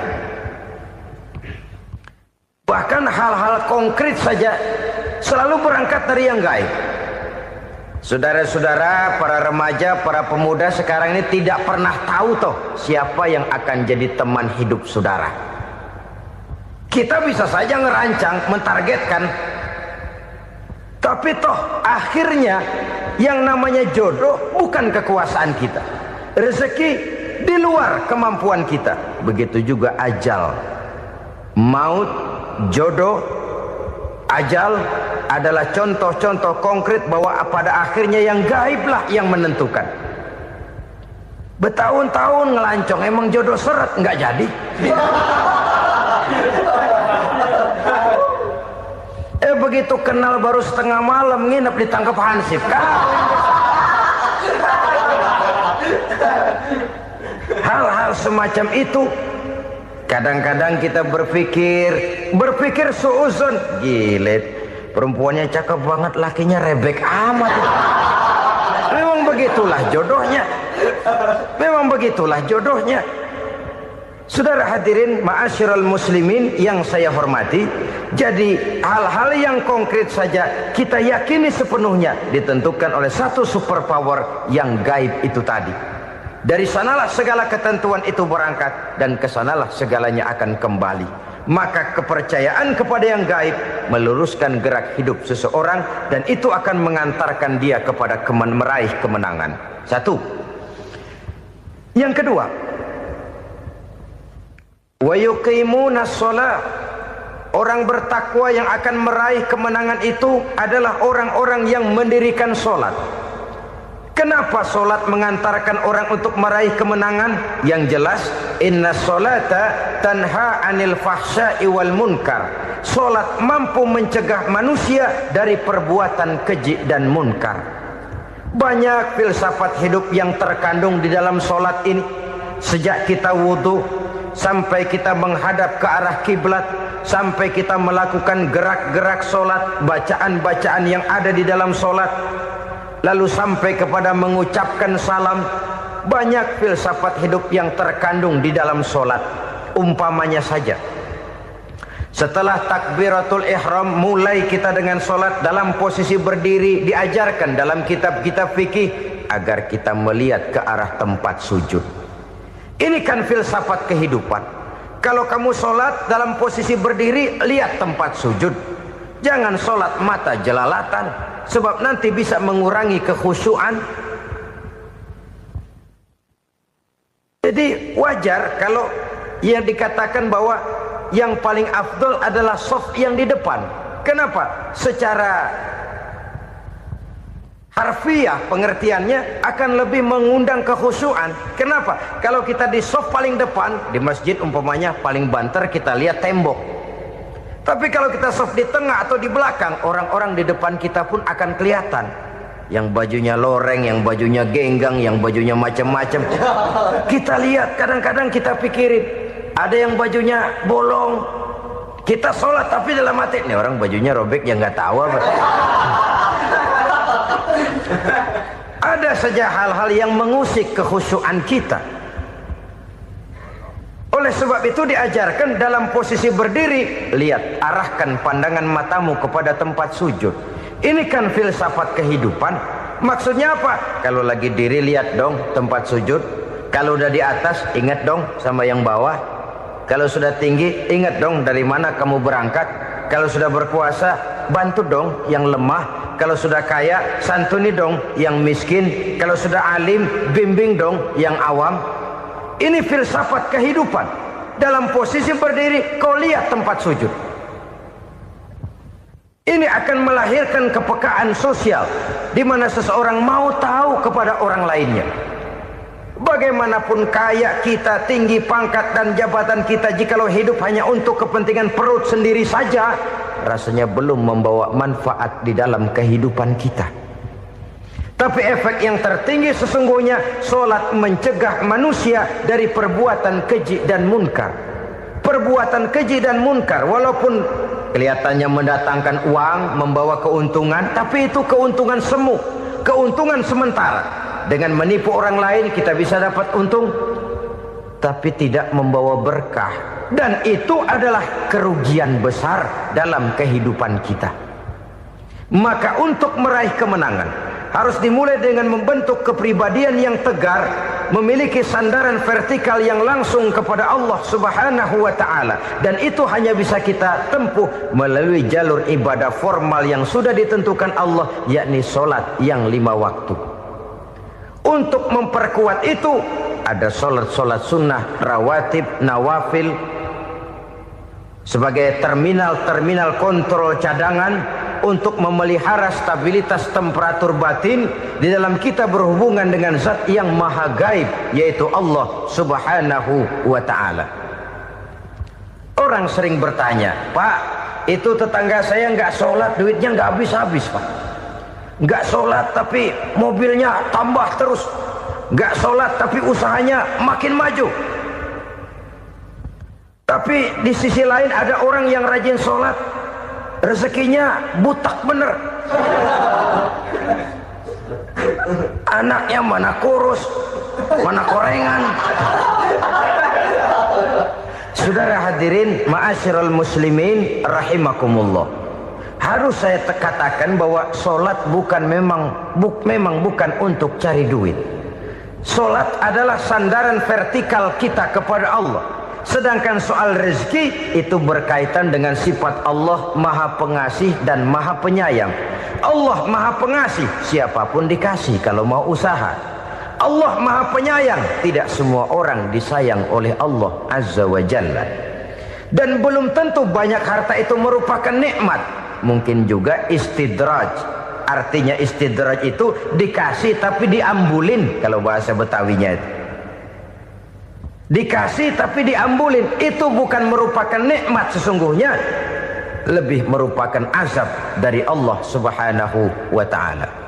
Bahkan hal-hal konkret saja selalu berangkat dari yang gaib. Saudara-saudara, para remaja, para pemuda sekarang ini tidak pernah tahu toh siapa yang akan jadi teman hidup saudara. Kita bisa saja ngerancang, mentargetkan, tapi toh akhirnya yang namanya jodoh bukan kekuasaan kita. Rezeki di luar kemampuan kita. Begitu juga ajal. Maut, jodoh, ajal adalah contoh-contoh konkret bahwa pada akhirnya yang gaiblah yang menentukan. Bertahun-tahun ngelancong, emang jodoh seret, nggak jadi. Begitu kenal baru setengah malam nginep ditangkap hansip kan. Hal-hal semacam itu kadang-kadang kita berpikir suuzon, gilet, perempuannya cakep banget, lakinya rebek amat. Memang begitulah jodohnya. Memang begitulah jodohnya. Saudara hadirin ma'asyiral muslimin yang saya hormati, jadi hal-hal yang konkret saja kita yakini sepenuhnya ditentukan oleh satu superpower yang gaib itu tadi. Dari sanalah segala ketentuan itu berangkat dan kesanalah segalanya akan kembali. Maka kepercayaan kepada yang gaib meluruskan gerak hidup seseorang dan itu akan mengantarkan dia kepada meraih kemenangan. Satu. Yang kedua, wa yuqimuna shalah. Orang bertakwa yang akan meraih kemenangan itu adalah orang-orang yang mendirikan sholat. Kenapa sholat mengantarkan orang untuk meraih kemenangan? Yang jelas, inna sholata tanha anil fahsya'i wal munkar. Sholat mampu mencegah manusia dari perbuatan keji dan munkar. Banyak filsafat hidup yang terkandung di dalam sholat ini. Sejak kita wudhu sampai kita menghadap ke arah kiblat, sampai kita melakukan gerak-gerak sholat, bacaan-bacaan yang ada di dalam sholat, lalu sampai kepada mengucapkan salam. Banyak filsafat hidup yang terkandung di dalam sholat. Umpamanya saja, setelah takbiratul ihram mulai kita dengan sholat dalam posisi berdiri, diajarkan dalam kitab-kitab fikih agar kita melihat ke arah tempat sujud. Ini kan filsafat kehidupan. Kalau kamu sholat dalam posisi berdiri, lihat tempat sujud. Jangan sholat mata jelalatan, sebab nanti bisa mengurangi kekhusyuan. Jadi wajar kalau yang dikatakan bahwa yang paling afdol adalah shaf yang di depan. Kenapa? Secara harfiah pengertiannya akan lebih mengundang kekhusyuan. Kenapa? Kalau kita di shaf paling depan di masjid umpamanya paling banter kita lihat tembok. Tapi kalau kita shaf di tengah atau di belakang, orang-orang di depan kita pun akan kelihatan. Yang bajunya loreng, yang bajunya genggang, yang bajunya macam-macam. Kita lihat, kadang-kadang kita pikirin, ada yang bajunya bolong. Kita sholat tapi dalam hati, nih orang bajunya robek yang nggak tahu apa. Ada saja hal-hal yang mengusik kekhusyuan kita. Oleh sebab itu diajarkan dalam posisi berdiri, lihat, arahkan pandangan matamu kepada tempat sujud. Ini kan filsafat kehidupan. Maksudnya apa? Kalau lagi diri lihat dong tempat sujud. Kalau udah di atas ingat dong sama yang bawah. Kalau sudah tinggi ingat dong dari mana kamu berangkat. Kalau sudah berkuasa bantu dong yang lemah. Kalau sudah kaya santuni dong yang miskin. Kalau sudah alim bimbing dong yang awam. Ini filsafat kehidupan. Dalam posisi berdiri kau lihat tempat sujud. Ini akan melahirkan kepekaan sosial di mana seseorang mau tahu kepada orang lainnya. Bagaimanapun kaya kita, tinggi pangkat dan jabatan kita, jikalau hidup hanya untuk kepentingan perut sendiri saja, rasanya belum membawa manfaat di dalam kehidupan kita. Tapi efek yang tertinggi sesungguhnya, sholat mencegah manusia dari perbuatan keji dan munkar. Perbuatan keji dan munkar, walaupun kelihatannya mendatangkan uang, membawa keuntungan, tapi itu keuntungan semu, keuntungan sementara. Dengan menipu orang lain kita bisa dapat untung, tapi tidak membawa berkah. Dan itu adalah kerugian besar dalam kehidupan kita. Maka untuk meraih kemenangan harus dimulai dengan membentuk kepribadian yang tegar, memiliki sandaran vertikal yang langsung kepada Allah Subhanahu wa ta'ala. Dan itu hanya bisa kita tempuh melalui jalur ibadah formal yang sudah ditentukan Allah, yakni sholat yang 5 waktu. Untuk memperkuat itu ada sholat-sholat sunnah, rawatib, nawafil sebagai terminal-terminal kontrol cadangan untuk memelihara stabilitas temperatur batin di dalam kita berhubungan dengan zat yang maha gaib, yaitu Allah Subhanahu wa ta'ala. Orang sering bertanya, Pak, itu tetangga saya nggak sholat, duitnya nggak habis-habis, Pak. Nggak sholat tapi mobilnya tambah terus. Nggak sholat tapi usahanya makin maju. Tapi di sisi lain ada orang yang rajin sholat, rezekinya butak bener. Anaknya mana kurus, mana korengan. Saudara hadirin ma'asyiral muslimin rahimakumullah. Harus saya katakan bahwa sholat memang bukan untuk cari duit. Sholat adalah sandaran vertikal kita kepada Allah. Sedangkan soal rezeki itu berkaitan dengan sifat Allah maha pengasih dan maha penyayang. Allah maha pengasih, siapapun dikasih kalau mau usaha. Allah maha penyayang, tidak semua orang disayang oleh Allah Azza wa Jalla. Dan belum tentu banyak harta itu merupakan nikmat. Mungkin juga istidraj. Artinya istidraj itu dikasih tapi diambulin, kalau bahasa Betawinya itu. Dikasih tapi diambulin, itu bukan merupakan nikmat sesungguhnya, lebih merupakan azab dari Allah Subhanahu wa ta'ala.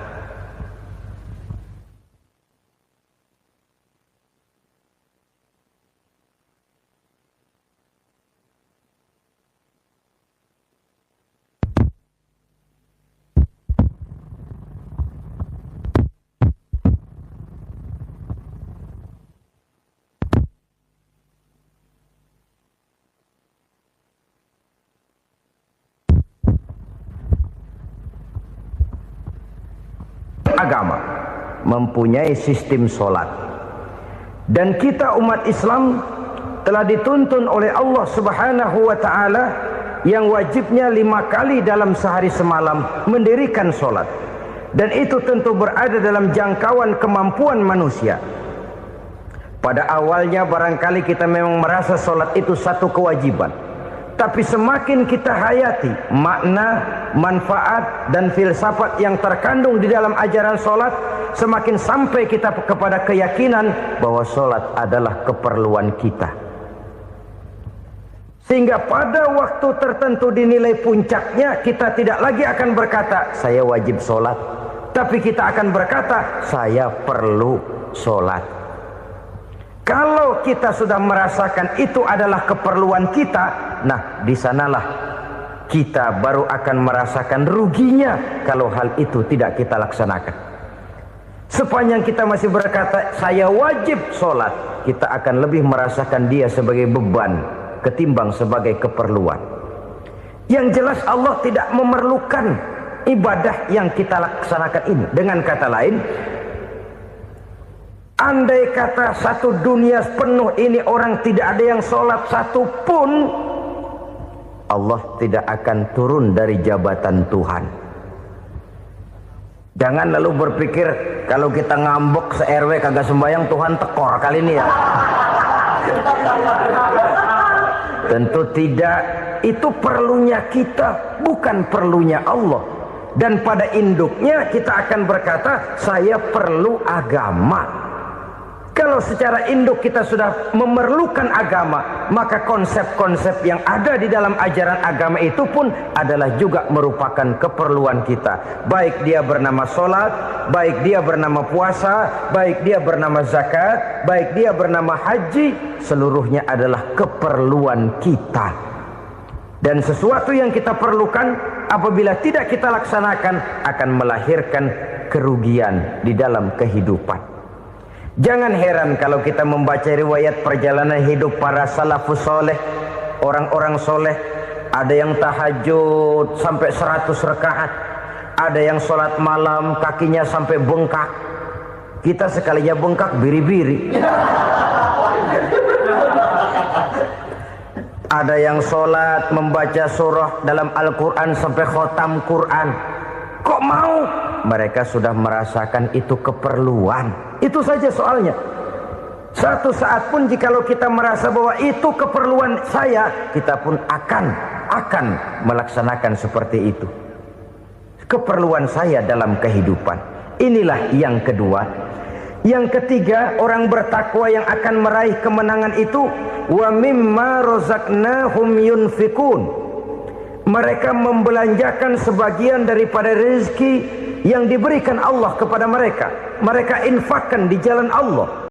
Agama mempunyai sistem sholat, dan kita umat Islam telah dituntun oleh Allah Subhanahu wa ta'ala yang wajibnya 5 kali dalam sehari semalam mendirikan solat, dan itu tentu berada dalam jangkauan kemampuan manusia. Pada awalnya barangkali kita memang merasa solat itu satu kewajiban, tapi semakin kita hayati makna, manfaat dan filsafat yang terkandung di dalam ajaran solat, semakin sampai kita kepada keyakinan bahwa solat adalah keperluan kita. Sehingga pada waktu tertentu dinilai puncaknya, kita tidak lagi akan berkata saya wajib solat, tapi kita akan berkata saya perlu solat. Kalau kita sudah merasakan itu adalah keperluan kita, nah di sanalah kita baru akan merasakan ruginya kalau hal itu tidak kita laksanakan. Sepanjang kita masih berkata saya wajib sholat, kita akan lebih merasakan dia sebagai beban ketimbang sebagai keperluan. Yang jelas Allah tidak memerlukan ibadah yang kita laksanakan ini. Dengan kata lain, andai kata satu dunia penuh ini orang tidak ada yang sholat satu pun, Allah tidak akan turun dari jabatan Tuhan. Jangan lalu berpikir kalau kita ngambek se-RW kagak sembahyang Tuhan tekor kali ini ya. Tentu tidak. Itu perlunya kita, bukan perlunya Allah. Dan pada induknya kita akan berkata saya perlu agama. Kalau secara induk kita sudah memerlukan agama, maka konsep-konsep yang ada di dalam ajaran agama itu pun adalah juga merupakan keperluan kita. Baik dia bernama sholat, baik dia bernama puasa, baik dia bernama zakat, baik dia bernama haji, seluruhnya adalah keperluan kita. Dan sesuatu yang kita perlukan apabila tidak kita laksanakan akan melahirkan kerugian di dalam kehidupan. Jangan heran kalau kita membaca riwayat perjalanan hidup para salafus soleh, orang-orang soleh. Ada yang tahajud sampai 100 rakaat, ada yang sholat malam kakinya sampai bengkak. Kita sekalinya bengkak biri-biri. Ada yang sholat membaca surah dalam Al-Quran sampai khotam Quran. Kok mau? Mereka sudah merasakan itu keperluan. Itu saja soalnya. Satu saat pun jikalau kita merasa bahwa itu keperluan saya, kita pun akan melaksanakan seperti itu. Keperluan saya dalam kehidupan. Inilah yang kedua. Yang ketiga, orang bertakwa yang akan meraih kemenangan itu, wa mimma razaqnahum yunfikun. Mereka membelanjakan sebagian daripada rezeki yang diberikan Allah kepada mereka. Mereka infakkan di jalan Allah.